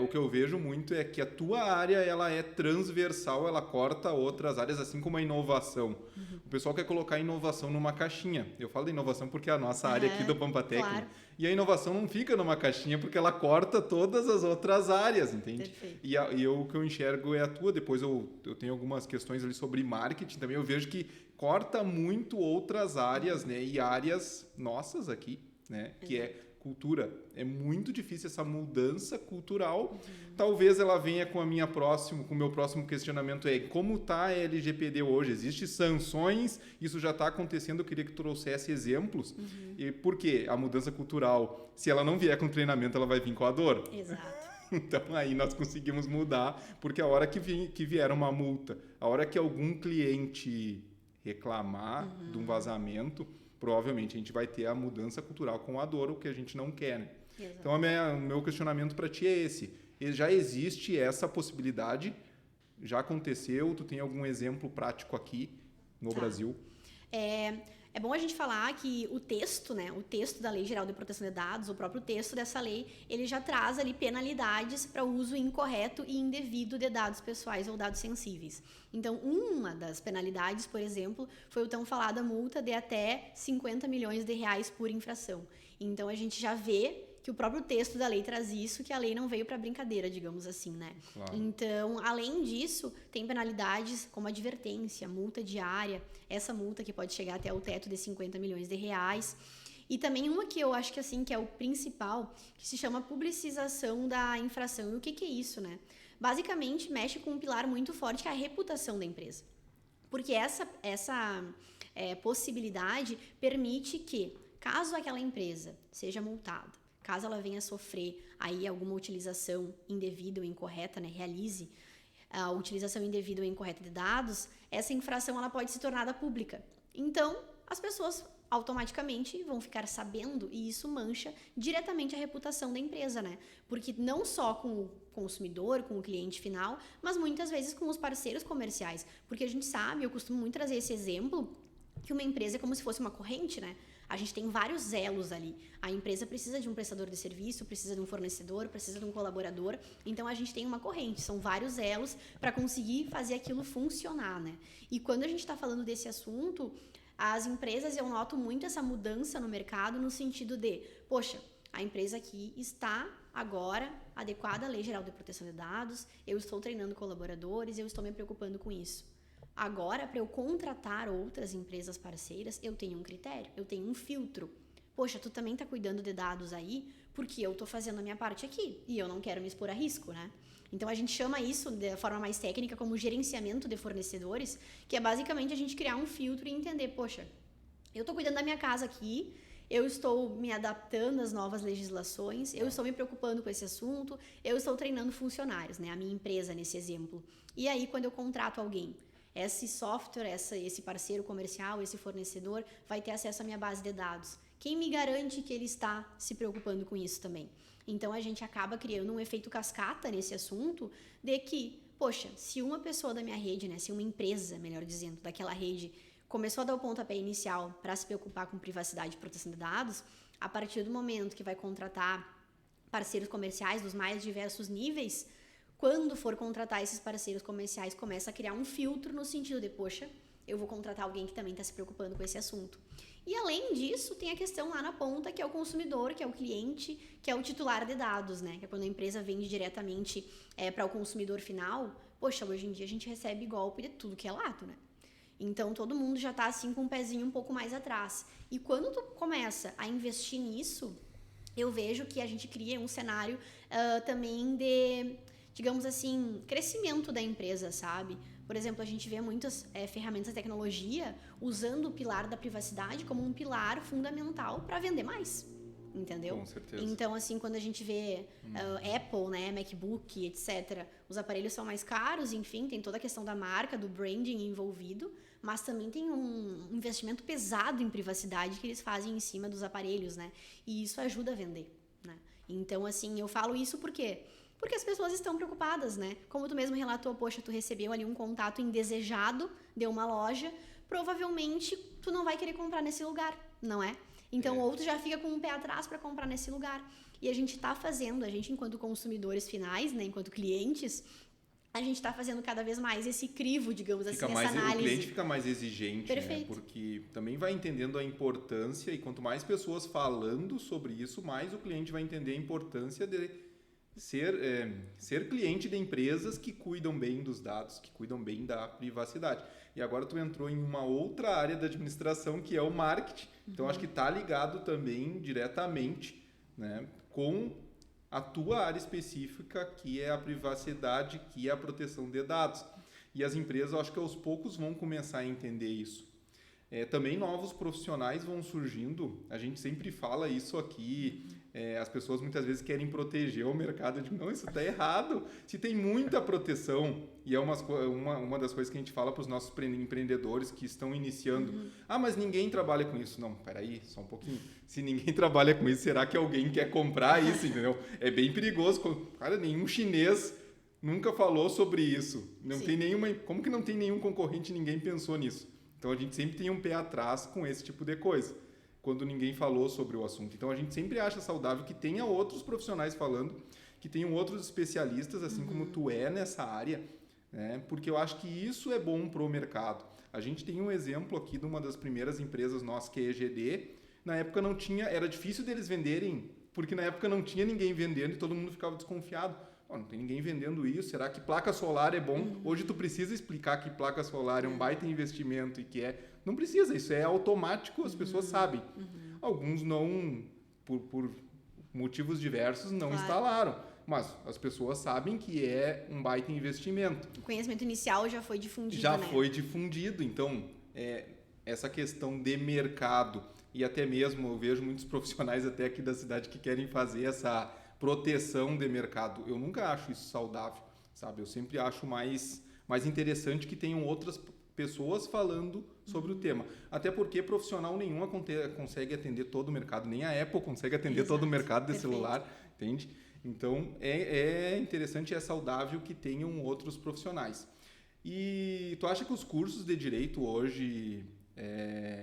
O que eu vejo muito é que a tua área ela é transversal, ela corta outras áreas, assim como a inovação. O pessoal quer colocar a inovação numa caixinha. Eu falo de inovação porque é a nossa área aqui do Pampatec. Claro. E a inovação não fica numa caixinha porque ela corta todas as outras áreas, entende? Perfeito. E o que eu enxergo é a tua. Depois eu tenho algumas questões ali sobre marketing também. Eu vejo que corta muito outras áreas, né? E áreas nossas aqui, né? Que é cultura. É muito difícil essa mudança cultural. Talvez ela venha com o meu próximo questionamento como está a LGPD hoje? Existem sanções? Isso já está acontecendo? Eu queria que tu trouxesse exemplos. E por quê? A mudança cultural, se ela não vier com treinamento, ela vai vir com a dor. Exato. Então, aí nós conseguimos mudar, porque a hora que vier uma multa, a hora que algum cliente reclamar de um vazamento, provavelmente a gente vai ter a mudança cultural com a dor, o que a gente não quer. Né? Então, o meu questionamento para ti é esse. já existe essa possibilidade? Já aconteceu? Tu tem algum exemplo prático aqui no Brasil? É bom a gente falar que o texto, né, o texto da Lei Geral de Proteção de Dados, o próprio texto dessa lei, ele já traz ali penalidades para o uso incorreto e indevido de dados pessoais ou dados sensíveis. Então, uma das penalidades, por exemplo, foi o tão falada multa de até 50 milhões de reais por infração. Então, a gente já vê que o próprio texto da lei traz isso, que a lei não veio para brincadeira, digamos assim, né? Claro. Então, além disso, tem penalidades como advertência, multa diária, essa multa que pode chegar até o teto de 50 milhões de reais. E também uma que eu acho que assim que é o principal, que se chama publicização da infração. E o que é isso, né? Basicamente, mexe com um pilar muito forte, que é a reputação da empresa. Porque essa possibilidade permite que, caso aquela empresa seja multada, caso ela venha sofrer aí alguma utilização indevida ou incorreta, né, realize a utilização indevida ou incorreta de dados, essa infração ela pode se tornar pública. Então, as pessoas automaticamente vão ficar sabendo e isso mancha diretamente a reputação da empresa, né? Porque não só com o consumidor, com o cliente final, mas muitas vezes com os parceiros comerciais. Porque a gente sabe, eu costumo muito trazer esse exemplo, que uma empresa é como se fosse uma corrente, né? A gente tem vários elos ali. A empresa precisa de um prestador de serviço, precisa de um fornecedor, precisa de um colaborador. Então, a gente tem uma corrente. São vários elos para conseguir fazer aquilo funcionar, né? E quando a gente está falando desse assunto, as empresas, eu noto muito essa mudança no mercado no sentido de, poxa, a empresa aqui está agora adequada à Lei Geral de Proteção de Dados, eu estou treinando colaboradores, eu estou me preocupando com isso. Agora, para eu contratar outras empresas parceiras, eu tenho um critério, eu tenho um filtro. Poxa, tu também tá cuidando de dados aí, porque eu tô fazendo a minha parte aqui e eu não quero me expor a risco, né? Então, a gente chama isso, de forma mais técnica, como gerenciamento de fornecedores, que é basicamente a gente criar um filtro e entender, poxa, eu tô cuidando da minha casa aqui, eu estou me adaptando às novas legislações, eu estou me preocupando com esse assunto, eu estou treinando funcionários, né? A minha empresa, nesse exemplo. E aí, quando eu contrato alguém, esse software, esse parceiro comercial, esse fornecedor vai ter acesso à minha base de dados. Quem me garante que ele está se preocupando com isso também? Então, a gente acaba criando um efeito cascata nesse assunto de que, poxa, se uma pessoa da minha rede, né, se uma empresa, melhor dizendo, daquela rede, começou a dar o pontapé inicial para se preocupar com privacidade e proteção de dados, a partir do momento que vai contratar parceiros comerciais dos mais diversos níveis, quando for contratar esses parceiros comerciais, começa a criar um filtro no sentido de, poxa, eu vou contratar alguém que também está se preocupando com esse assunto. E além disso, tem a questão lá na ponta, que é o consumidor, que é o cliente, que é o titular de dados, né? Que é quando a empresa vende diretamente para o consumidor final. Poxa, hoje em dia a gente recebe golpe de tudo que é lado, né? Então, todo mundo já está assim com um pezinho um pouco mais atrás. E quando tu começa a investir nisso, eu vejo que a gente cria um cenário também de, digamos assim, crescimento da empresa, sabe? Por exemplo, a gente vê muitas ferramentas de tecnologia usando o pilar da privacidade como um pilar fundamental para vender mais, entendeu? Com certeza. Então, assim, quando a gente vê Apple, né, MacBook, etc., os aparelhos são mais caros, enfim, tem toda a questão da marca, do branding envolvido, mas também tem um investimento pesado em privacidade que eles fazem em cima dos aparelhos, né? E isso ajuda a vender, né? Então, assim, eu falo isso porque as pessoas estão preocupadas, né? Como tu mesmo relatou, poxa, tu recebeu ali um contato indesejado de uma loja, provavelmente tu não vai querer comprar nesse lugar, não é? Então, ou tu já fica com um pé atrás para comprar nesse lugar. E a gente está fazendo, a gente enquanto consumidores finais, né, enquanto clientes, a gente está fazendo cada vez mais esse crivo, digamos assim, essa análise. O cliente fica mais exigente, Perfeito. né? Porque também vai entendendo a importância e quanto mais pessoas falando sobre isso, mais o cliente vai entender a importância de ser cliente de empresas que cuidam bem dos dados, que cuidam bem da privacidade. E agora tu entrou em uma outra área da administração, que é o marketing. Então, acho que está ligado também diretamente, né, com a tua área específica, que é a privacidade, que é a proteção de dados. E as empresas, eu acho que aos poucos vão começar a entender isso. Também novos profissionais vão surgindo, a gente sempre fala isso aqui as pessoas muitas vezes querem proteger o mercado. Eu digo, não, isso está errado. Se tem muita proteção, e é uma das coisas que a gente fala para os nossos empreendedores que estão iniciando. Mas ninguém trabalha com isso. Não, peraí, só um pouquinho. Se ninguém trabalha com isso, será que alguém quer comprar isso, entendeu? É bem perigoso. Cara, nenhum chinês nunca falou sobre isso. Não tem nenhuma, como que não tem nenhum concorrente, ninguém pensou nisso? Então, a gente sempre tem um pé atrás com esse tipo de coisa, quando ninguém falou sobre o assunto. Então, a gente sempre acha saudável que tenha outros profissionais falando, que tenham outros especialistas, assim como tu é nessa área, né? Porque eu acho que isso é bom para o mercado. A gente tem um exemplo aqui de uma das primeiras empresas nossas, que é a EGD. Na época não tinha, era difícil deles venderem, porque na época não tinha ninguém vendendo e todo mundo ficava desconfiado. Não tem ninguém vendendo isso, será que placa solar é bom? Hoje tu precisa explicar que placa solar é um baita investimento e que é... Não precisa, isso é automático, as pessoas sabem. Alguns não, por motivos diversos, não instalaram. Mas as pessoas sabem que é um baita investimento. O conhecimento inicial já foi difundido, Já foi difundido. Então, essa questão de mercado, e até mesmo eu vejo muitos profissionais até aqui da cidade que querem fazer essa proteção de mercado. Eu nunca acho isso saudável, sabe? Eu sempre acho mais interessante que tenham outras pessoas falando sobre o tema. Até porque profissional nenhum consegue atender todo o mercado, nem a Apple consegue atender todo o mercado de celular, entende? Então, é interessante e é saudável que tenham outros profissionais. E tu acha que os cursos de direito hoje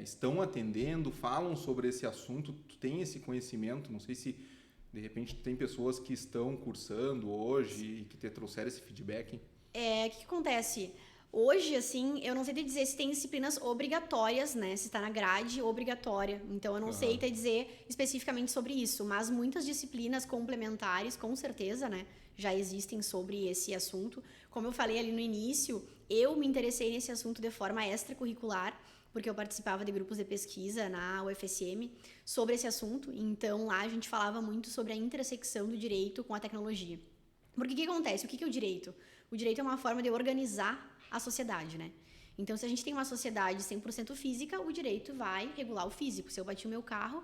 estão atendendo, falam sobre esse assunto? Tu tem esse conhecimento? Não sei se, de repente, tem pessoas que estão cursando hoje e que te trouxeram esse feedback. O que acontece? Hoje, assim, eu não sei te dizer se tem disciplinas obrigatórias, né? Se está na grade obrigatória. Então, eu não sei te dizer especificamente sobre isso. Mas muitas disciplinas complementares, com certeza, né? Já existem sobre esse assunto. Como eu falei ali no início, eu me interessei nesse assunto de forma extracurricular, porque eu participava de grupos de pesquisa na UFSM sobre esse assunto. Então, lá a gente falava muito sobre a intersecção do direito com a tecnologia. Porque o que acontece? O que é o direito? O direito é uma forma de organizar a sociedade, né? Então, se a gente tem uma sociedade 100% física, o direito vai regular o físico. Se eu bati o meu carro,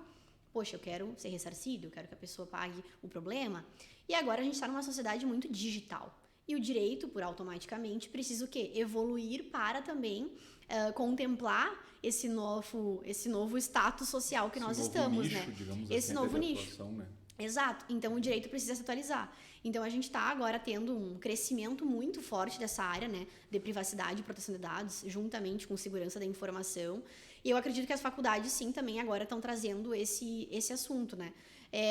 poxa, eu quero ser ressarcido, eu quero que a pessoa pague o problema. E agora a gente está numa sociedade muito digital. E o direito, por automaticamente, precisa o quê? Evoluir para também contemplar esse novo status social que nós estamos, nicho, né? Digamos esse assim, novo nicho. Atuação, né? Exato. Então, o direito precisa se atualizar. Então, a gente está agora tendo um crescimento muito forte dessa área, né, de privacidade e proteção de dados, juntamente com segurança da informação. E eu acredito que as faculdades, sim, também agora estão trazendo esse assunto, né?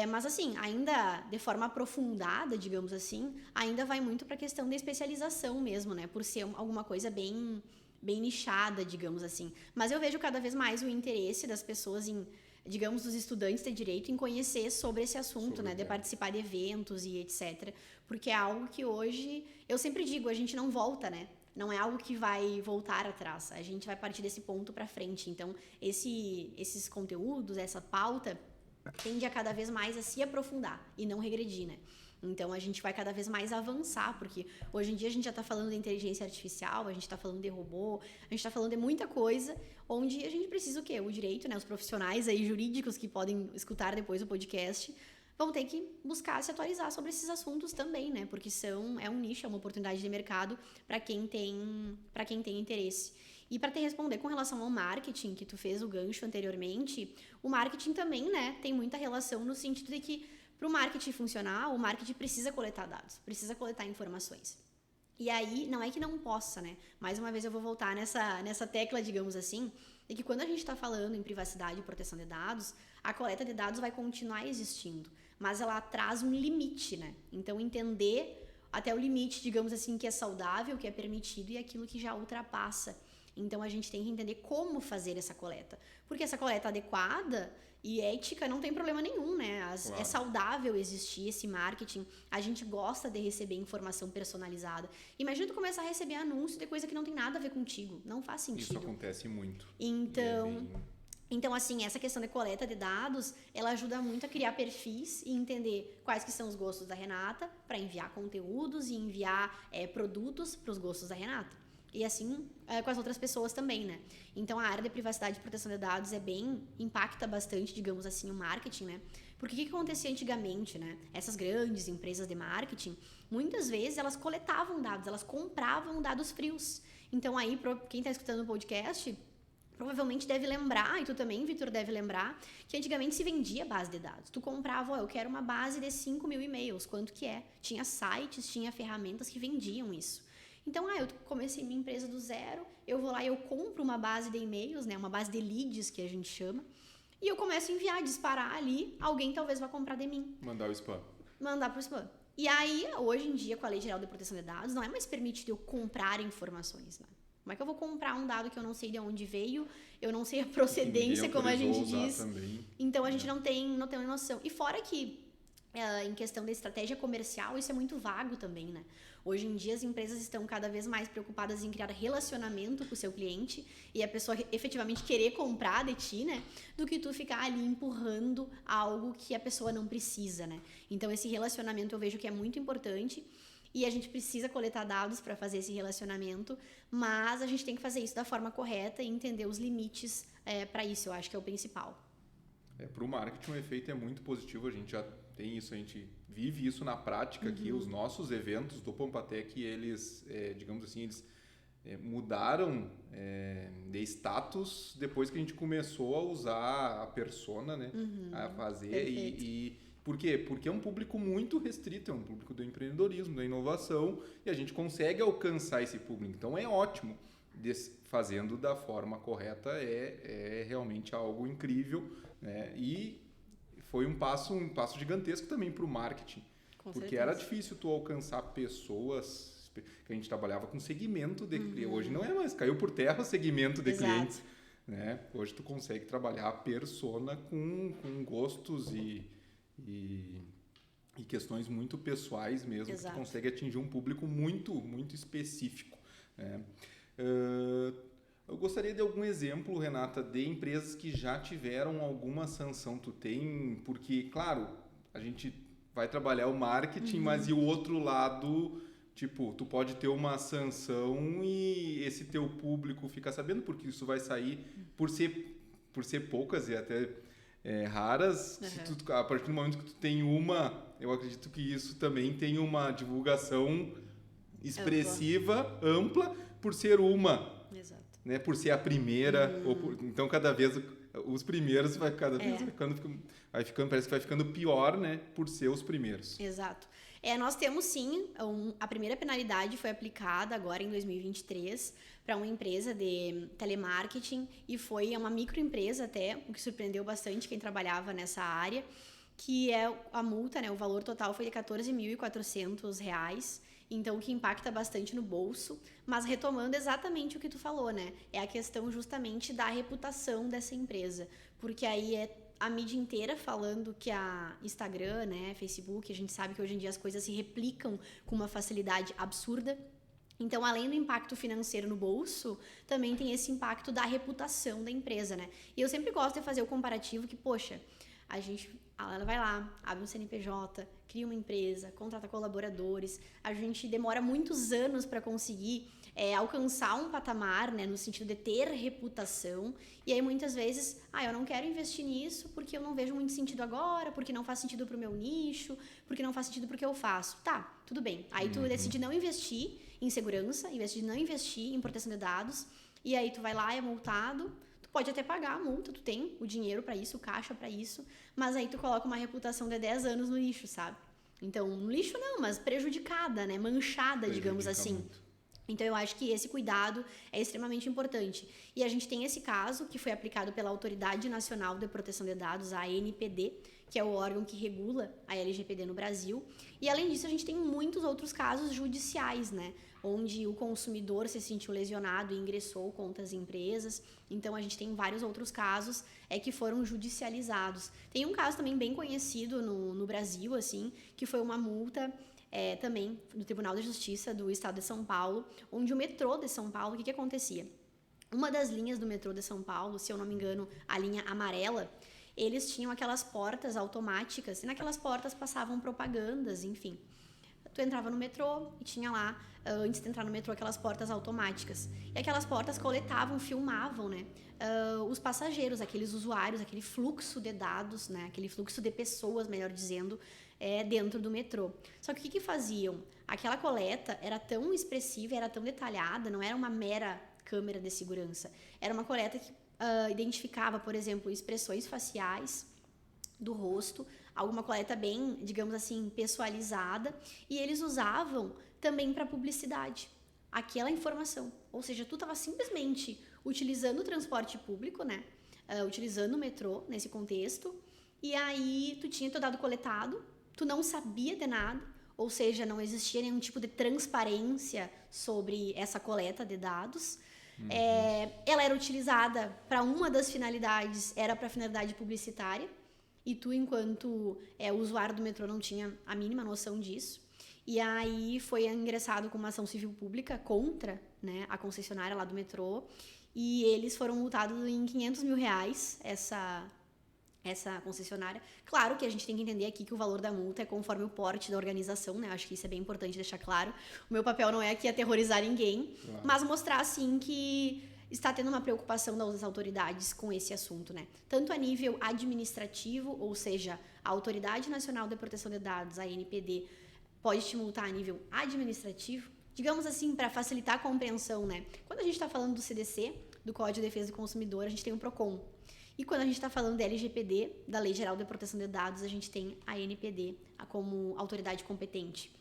Mas, assim, ainda de forma aprofundada, digamos assim, ainda vai muito para a questão da especialização mesmo, né? Por ser alguma coisa bem nichada, digamos assim. Mas eu vejo cada vez mais o interesse das pessoas em, digamos, dos estudantes de direito em conhecer sobre esse assunto, né? De participar de eventos e etc. Porque é algo que hoje, eu sempre digo, a gente não volta, né? Não é algo que vai voltar atrás. A gente vai partir desse ponto para frente. Então, esses conteúdos, essa pauta, tende a cada vez mais a se aprofundar e não regredir, né? Então, a gente vai cada vez mais avançar, porque hoje em dia a gente já está falando de inteligência artificial, a gente está falando de robô, a gente está falando de muita coisa, onde a gente precisa o quê? O direito, né? Os profissionais aí jurídicos que podem escutar depois o podcast vão ter que buscar se atualizar sobre esses assuntos também, né? Porque é um nicho, é uma oportunidade de mercado para quem tem interesse. E para te responder com relação ao marketing, que tu fez o gancho anteriormente, o marketing também, né, tem muita relação no sentido de que para o marketing funcionar, o marketing precisa coletar dados, precisa coletar informações. E aí, não é que não possa, né? Mais uma vez eu vou voltar nessa tecla, digamos assim, de que quando a gente está falando em privacidade e proteção de dados, a coleta de dados vai continuar existindo, mas ela traz um limite, né? Então, entender até o limite, digamos assim, que é saudável, que é permitido e aquilo que já ultrapassa. Então, a gente tem que entender como fazer essa coleta. Porque essa coleta adequada e ética não tem problema nenhum, né? Claro. É saudável existir esse marketing. A gente gosta de receber informação personalizada. Imagina tu começar a receber anúncio de coisa que não tem nada a ver contigo. Não faz sentido. Isso acontece muito. Então, assim, essa questão de coleta de dados, ela ajuda muito a criar perfis e entender quais que são os gostos da Renata para enviar conteúdos e enviar produtos para os gostos da Renata. E assim com as outras pessoas também, né? Então a área de privacidade e proteção de dados impacta bastante, digamos assim, o marketing, né? Porque o que acontecia antigamente, né? Essas grandes empresas de marketing, muitas vezes elas coletavam dados, elas compravam dados frios. Então aí, quem está escutando o podcast, provavelmente deve lembrar, e tu também, Vitor, deve lembrar, que antigamente se vendia base de dados. Tu comprava, eu quero uma base de 5.000 e-mails, quanto que é? Tinha sites, tinha ferramentas que vendiam isso. Então, eu comecei minha empresa do zero, eu vou lá e eu compro uma base de e-mails, né, uma base de leads, que a gente chama, e eu começo a enviar, disparar ali, alguém talvez vá comprar de mim. Mandar o spam. Mandar pro spam. E aí, hoje em dia, com a Lei Geral de Proteção de Dados, não é mais permitido eu comprar informações, né? Como é que eu vou comprar um dado que eu não sei de onde veio, eu não sei a procedência, como a gente diz. Também. Então, a gente não tem noção. E fora que, em questão da estratégia comercial, isso é muito vago também, né? Hoje em dia, as empresas estão cada vez mais preocupadas em criar relacionamento com o seu cliente e a pessoa efetivamente querer comprar de ti, né? Do que tu ficar ali empurrando algo que a pessoa não precisa, né? Então, esse relacionamento eu vejo que é muito importante e a gente precisa coletar dados para fazer esse relacionamento, mas a gente tem que fazer isso da forma correta e entender os limites para isso, eu acho que é o principal. Para o marketing, o efeito é muito positivo, a gente já tem isso, a gente vive isso na prática aqui. Os nossos eventos do Pampatec, eles, digamos assim, eles mudaram de status depois que a gente começou a usar a persona, né? A fazer. E por quê? Porque é um público muito restrito, é um público do empreendedorismo, da inovação, e a gente consegue alcançar esse público. Então é ótimo. Fazendo da forma correta é realmente algo incrível, né? E foi um passo gigantesco também para o marketing, porque certeza. Era difícil tu alcançar pessoas, que a gente trabalhava com segmento de cliente. Hoje não é mais, caiu por terra o segmento de Exato. Clientes, né? Hoje tu consegue trabalhar a persona com gostos e questões muito pessoais mesmo, Exato. Que tu consegue atingir um público muito, muito específico, né? Eu gostaria de algum exemplo, Renata, de empresas que já tiveram alguma sanção. Tu tem, porque, claro, a gente vai trabalhar o marketing, mas e o outro lado, tipo, tu pode ter uma sanção e esse teu público fica sabendo, porque isso vai sair por ser poucas e até raras. Se tu, a partir do momento que tu tem uma, eu acredito que isso também tem uma divulgação expressiva, ampla, por ser uma, Exato. Né? Por ser a primeira, então cada vez os primeiros vai ficando, parece que vai ficando pior, né? Por ser os primeiros. Exato. Nós temos sim, a primeira penalidade foi aplicada agora em 2023 para uma empresa de telemarketing e foi uma microempresa até, o que surpreendeu bastante quem trabalhava nessa área, que a multa, né? O valor total foi de R$14.400, então o que impacta bastante no bolso, mas retomando exatamente o que tu falou, né? É a questão justamente da reputação dessa empresa, porque aí a mídia inteira falando que a Instagram, né, Facebook, a gente sabe que hoje em dia as coisas se replicam com uma facilidade absurda. Então, além do impacto financeiro no bolso, também tem esse impacto da reputação da empresa, né? E eu sempre gosto de fazer o comparativo que, poxa, ela vai lá, abre um CNPJ, cria uma empresa, contrata colaboradores, a gente demora muitos anos para conseguir alcançar um patamar, né, no sentido de ter reputação, e aí muitas vezes, eu não quero investir nisso porque eu não vejo muito sentido agora, porque não faz sentido pro meu nicho, porque não faz sentido pro que eu faço. Tá, tudo bem. Aí tu decide não investir em segurança, decide não investir em proteção de dados, e aí tu vai lá, é multado, pode até pagar a multa, tu tem o dinheiro para isso, o caixa para isso, mas aí tu coloca uma reputação de 10 anos no lixo, sabe? Então, no lixo não, mas prejudicada, né? Manchada, digamos assim. Muito. Então, eu acho que esse cuidado é extremamente importante. E a gente tem esse caso que foi aplicado pela Autoridade Nacional de Proteção de Dados, a ANPD, que é o órgão que regula a LGPD no Brasil. E, além disso, a gente tem muitos outros casos judiciais, né? Onde o consumidor se sentiu lesionado e ingressou contra as empresas. Então, a gente tem vários outros casos que foram judicializados. Tem um caso também bem conhecido no Brasil, assim, que foi uma multa também no Tribunal de Justiça do Estado de São Paulo, onde o metrô de São Paulo, o que acontecia? Uma das linhas do metrô de São Paulo, se eu não me engano, a linha amarela, eles tinham aquelas portas automáticas e naquelas portas passavam propagandas, enfim. tu entrava no metrô e tinha lá, antes de entrar no metrô, aquelas portas automáticas. E aquelas portas coletavam, filmavam, né? Os passageiros, aqueles usuários, aquele fluxo de dados, né? Aquele fluxo de pessoas, melhor dizendo, dentro do metrô. Só que o que faziam? Aquela coleta era tão expressiva, era tão detalhada, não era uma mera câmera de segurança. Era uma coleta que identificava, por exemplo, expressões faciais do rosto, alguma coleta bem, digamos assim, pessoalizada, e eles usavam também para publicidade aquela informação. Ou seja, tu estava simplesmente utilizando o transporte público, né? Utilizando o metrô nesse contexto, e aí tu tinha teu dado coletado, tu não sabia de nada, ou seja, não existia nenhum tipo de transparência sobre essa coleta de dados. Ela era utilizada para uma das finalidades, era para finalidade publicitária, e tu, enquanto usuário do metrô, não tinha a mínima noção disso. E aí foi ingressado com uma ação civil pública contra, né, a concessionária lá do metrô, e eles foram multados em R$500 mil, essa concessionária. Claro que a gente tem que entender aqui que o valor da multa é conforme o porte da organização, né? Acho que isso é bem importante deixar claro. O meu papel não é aqui aterrorizar ninguém, claro, mas mostrar, assim, que está tendo uma preocupação das autoridades com esse assunto, né? Tanto a nível administrativo, ou seja, a Autoridade Nacional de Proteção de Dados, a ANPD, pode te multar a nível administrativo, digamos assim, para facilitar a compreensão, né? Quando a gente está falando do CDC, do Código de Defesa do Consumidor, a gente tem o PROCON. E quando a gente está falando da LGPD, da Lei Geral de Proteção de Dados, a gente tem a ANPD como autoridade competente.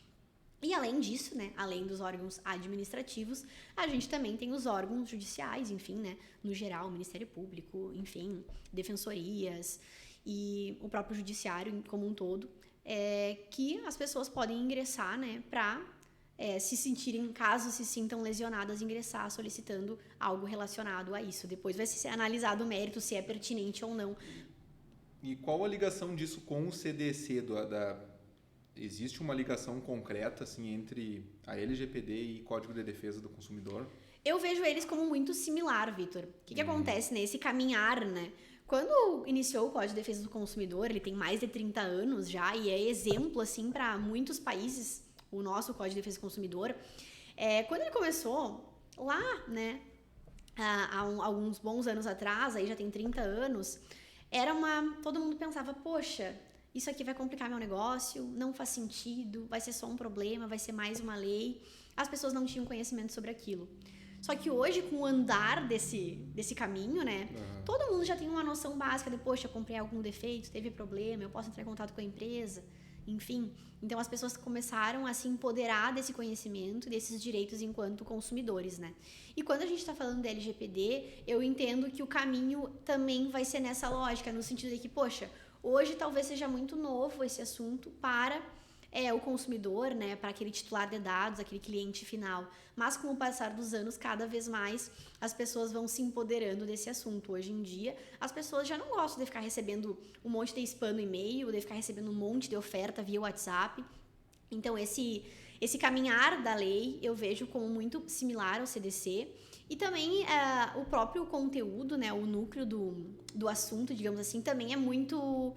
E além disso, né, além dos órgãos administrativos, a gente também tem os órgãos judiciais, enfim, né, no geral, o Ministério Público, enfim, defensorias e o próprio judiciário como um todo, que as pessoas podem ingressar, né, para se sentirem, caso se sintam lesionadas, ingressar solicitando algo relacionado a isso. Depois vai ser analisado o mérito, se é pertinente ou não. E qual a ligação disso com o CDC? Existe uma ligação concreta, assim, entre a LGPD e Código de Defesa do Consumidor? Eu vejo eles como muito similar, Vitor. O que acontece nesse caminhar, né? Quando iniciou o Código de Defesa do Consumidor, ele tem mais de 30 anos já e é exemplo, assim, para muitos países, o nosso Código de Defesa do Consumidor. Quando ele começou, lá, né, há alguns bons anos atrás, aí já tem 30 anos, todo mundo pensava, poxa, isso aqui vai complicar meu negócio, não faz sentido, vai ser só um problema, vai ser mais uma lei. As pessoas não tinham conhecimento sobre aquilo. Só que hoje, com o andar desse caminho, né, todo mundo já tem uma noção básica de, poxa, eu comprei algum defeito, teve problema, eu posso entrar em contato com a empresa, enfim. Então, as pessoas começaram a se empoderar desse conhecimento, desses direitos enquanto consumidores, né. E quando a gente está falando da LGPD, eu entendo que o caminho também vai ser nessa lógica, no sentido de que, poxa, hoje talvez seja muito novo esse assunto para o consumidor, né, para aquele titular de dados, aquele cliente final. Mas com o passar dos anos, cada vez mais as pessoas vão se empoderando desse assunto. Hoje em dia, as pessoas já não gostam de ficar recebendo um monte de spam no e-mail, de ficar recebendo um monte de oferta via WhatsApp. Então, esse caminhar da lei eu vejo como muito similar ao CDC. E também o próprio conteúdo, né, o núcleo do assunto, digamos assim, também é muito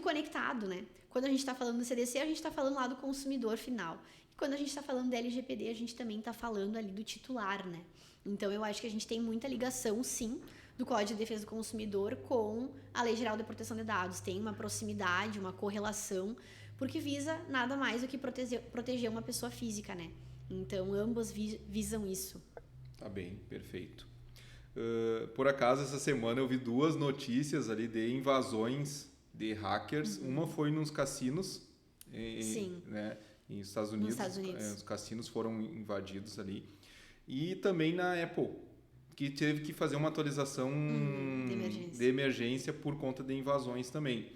conectado, né? Quando a gente está falando do CDC, a gente está falando lá do consumidor final. E quando a gente está falando da LGPD, a gente também está falando ali do titular, né? Então, eu acho que a gente tem muita ligação, sim, do Código de Defesa do Consumidor com a Lei Geral de Proteção de Dados. Tem uma proximidade, uma correlação, porque visa nada mais do que proteger uma pessoa física, né? Então, ambos visam isso. Tá bem, perfeito. Por acaso, essa semana eu vi 2 notícias ali de invasões de hackers. Uma foi nos cassinos, né, nos Estados Unidos. Os cassinos foram invadidos ali. E também na Apple, que teve que fazer uma atualização de emergência por conta de invasões também.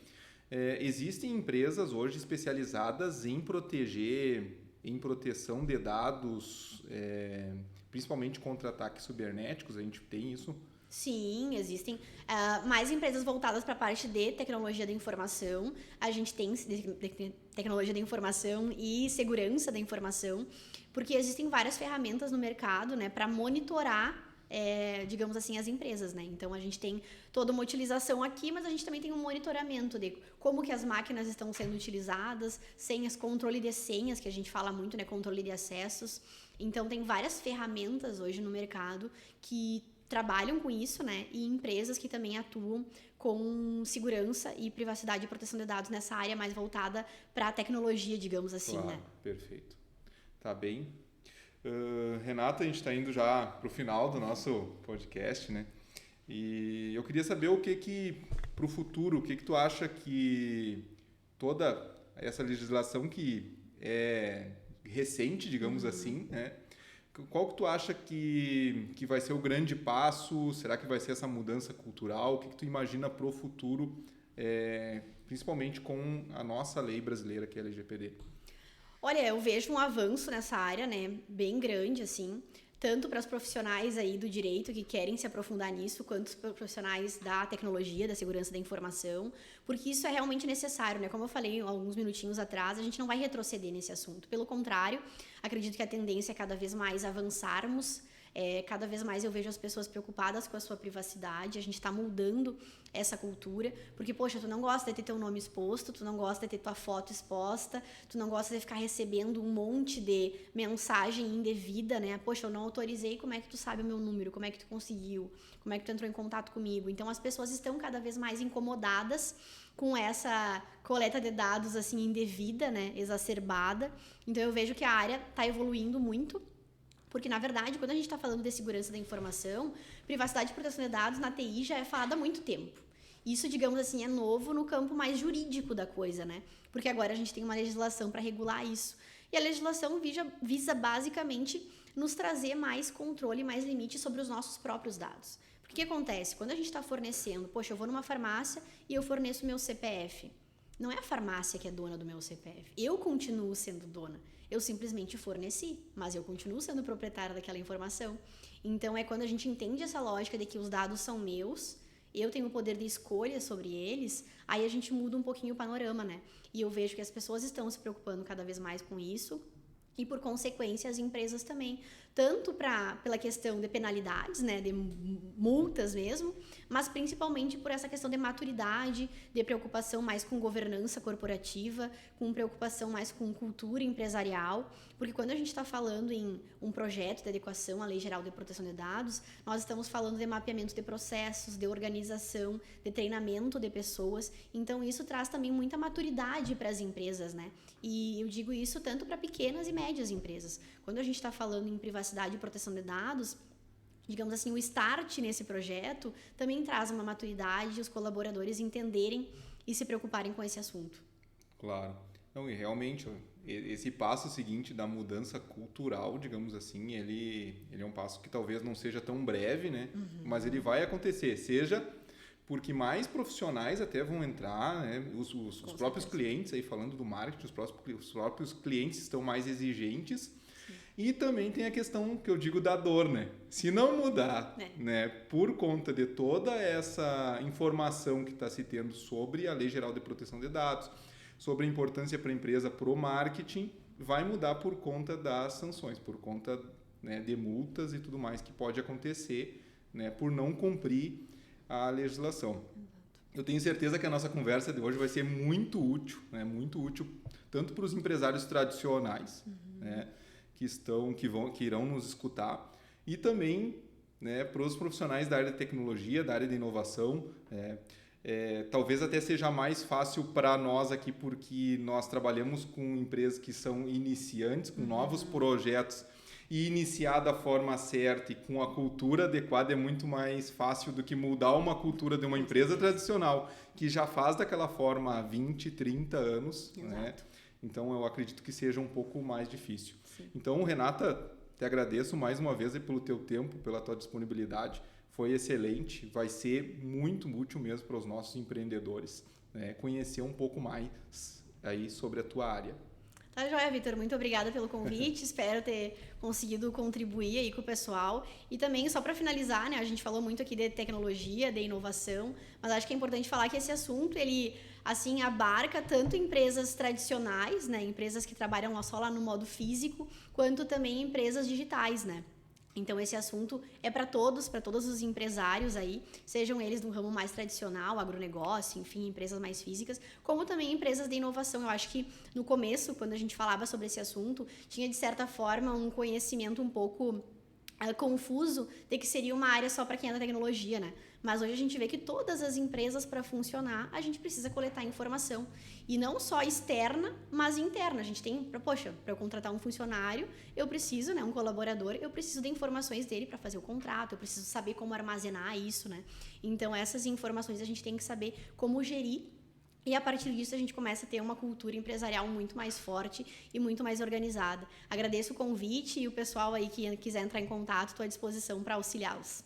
Existem empresas hoje especializadas em proteção de dados, principalmente contra ataques cibernéticos. A gente tem isso? Sim, existem mais empresas voltadas para a parte de tecnologia da informação. A gente tem tecnologia da informação e segurança da informação, porque existem várias ferramentas no mercado, né, para monitorar digamos assim, as empresas, né? Então, a gente tem toda uma utilização aqui, mas a gente também tem um monitoramento de como que as máquinas estão sendo utilizadas, senhas, controle de senhas, que a gente fala muito, né? Controle de acessos. Então, tem várias ferramentas hoje no mercado que trabalham com isso, né? E empresas que também atuam com segurança e privacidade e proteção de dados nessa área mais voltada para a tecnologia, digamos assim, claro, né? Perfeito. Tá bem. Renata, a gente está indo já para o final do nosso podcast, né? E eu queria saber para o futuro, o que tu acha que toda essa legislação que é recente, digamos assim, né? Qual que tu acha que vai ser o grande passo? Será que vai ser essa mudança cultural? O que tu imagina para o futuro, principalmente com a nossa lei brasileira, que é a LGPD? Olha, eu vejo um avanço nessa área, né, bem grande, assim, tanto para os profissionais aí do direito que querem se aprofundar nisso, quanto para os profissionais da tecnologia, da segurança da informação, porque isso é realmente necessário, né? Como eu falei alguns minutinhos atrás, a gente não vai retroceder nesse assunto. Pelo contrário, acredito que a tendência é cada vez mais avançarmos. Cada vez mais eu vejo as pessoas preocupadas com a sua privacidade, a gente está moldando essa cultura, porque, poxa, tu não gosta de ter teu nome exposto, tu não gosta de ter tua foto exposta, tu não gosta de ficar recebendo um monte de mensagem indevida, né? Poxa, eu não autorizei, como é que tu sabe o meu número? Como é que tu conseguiu? Como é que tu entrou em contato comigo? Então, as pessoas estão cada vez mais incomodadas com essa coleta de dados, assim, indevida, né? Exacerbada. Então, eu vejo que a área está evoluindo muito. Porque, na verdade, quando a gente está falando de segurança da informação, privacidade e proteção de dados na TI já é falado há muito tempo. Isso, digamos assim, é novo no campo mais jurídico da coisa, né? Porque agora a gente tem uma legislação para regular isso. E a legislação visa basicamente nos trazer mais controle, mais limite sobre os nossos próprios dados. Porque o que acontece? Quando a gente está fornecendo, poxa, eu vou numa farmácia e eu forneço meu CPF. Não é a farmácia que é dona do meu CPF. Eu continuo sendo dona. Eu simplesmente forneci, mas eu continuo sendo proprietária daquela informação. Então, é quando a gente entende essa lógica de que os dados são meus, eu tenho o poder de escolha sobre eles, aí a gente muda um pouquinho o panorama, né? E eu vejo que as pessoas estão se preocupando cada vez mais com isso. E, por consequência, as empresas também. Tanto pela questão de penalidades, né, de multas mesmo, mas principalmente por essa questão de maturidade, de preocupação mais com governança corporativa, com preocupação mais com cultura empresarial, porque quando a gente está falando em um projeto de adequação à Lei Geral de Proteção de Dados, nós estamos falando de mapeamento de processos, de organização, de treinamento de pessoas, então isso traz também muita maturidade para as empresas, né? E eu digo isso tanto para pequenas e médias empresas. Quando a gente está falando em privacidade e proteção de dados, digamos assim, o start nesse projeto também traz uma maturidade e os colaboradores entenderem e se preocuparem com esse assunto. Claro. Não, e realmente, esse passo seguinte da mudança cultural, digamos assim, ele é um passo que talvez não seja tão breve, né? Mas ele vai acontecer, seja porque mais profissionais até vão entrar, né? Os próprios clientes, aí falando do marketing, os próprios clientes estão mais exigentes. E também tem a questão que eu digo da dor, né? Se não mudar, né, por conta de toda essa informação que está se tendo sobre a Lei Geral de Proteção de Dados, sobre a importância para a empresa, para o marketing, vai mudar por conta das sanções, por conta, né, de multas e tudo mais que pode acontecer, né, por não cumprir a legislação. Eu tenho certeza que a nossa conversa de hoje vai ser muito útil, né, muito útil tanto para os empresários tradicionais, né, que irão nos escutar, e também, né, para os profissionais da área de tecnologia, da área de inovação. Talvez até seja mais fácil para nós aqui, porque nós trabalhamos com empresas que são iniciantes, com novos projetos, e iniciar da forma certa e com a cultura adequada é muito mais fácil do que mudar uma cultura de uma empresa tradicional, que já faz daquela forma há 20, 30 anos. Né? Então, eu acredito que seja um pouco mais difícil. Sim. Então, Renata, te agradeço mais uma vez pelo teu tempo, pela tua disponibilidade. Foi excelente, vai ser muito útil mesmo para os nossos empreendedores, né? Conhecer um pouco mais aí sobre a tua área. Tá joia, Vitor. Muito obrigada pelo convite. Espero ter conseguido contribuir aí com o pessoal. E também, só para finalizar, né, a gente falou muito aqui de tecnologia, de inovação, mas acho que é importante falar que esse assunto, ele, assim, abarca tanto empresas tradicionais, né, empresas que trabalham só lá no modo físico, quanto também empresas digitais, né? Então, esse assunto é para todos os empresários aí, sejam eles do ramo mais tradicional, agronegócio, enfim, empresas mais físicas, como também empresas de inovação. Eu acho que no começo, quando a gente falava sobre esse assunto, tinha de certa forma um conhecimento um pouco confuso de que seria uma área só para quem é da tecnologia, né? Mas hoje a gente vê que todas as empresas, para funcionar, a gente precisa coletar informação. E não só externa, mas interna. A gente tem, para eu contratar um funcionário, eu preciso, né, um colaborador, eu preciso de informações dele para fazer o contrato, eu preciso saber como armazenar isso, né? Então, essas informações a gente tem que saber como gerir. E a partir disso a gente começa a ter uma cultura empresarial muito mais forte e muito mais organizada. Agradeço o convite e o pessoal aí que quiser entrar em contato, estou à disposição para auxiliá-los.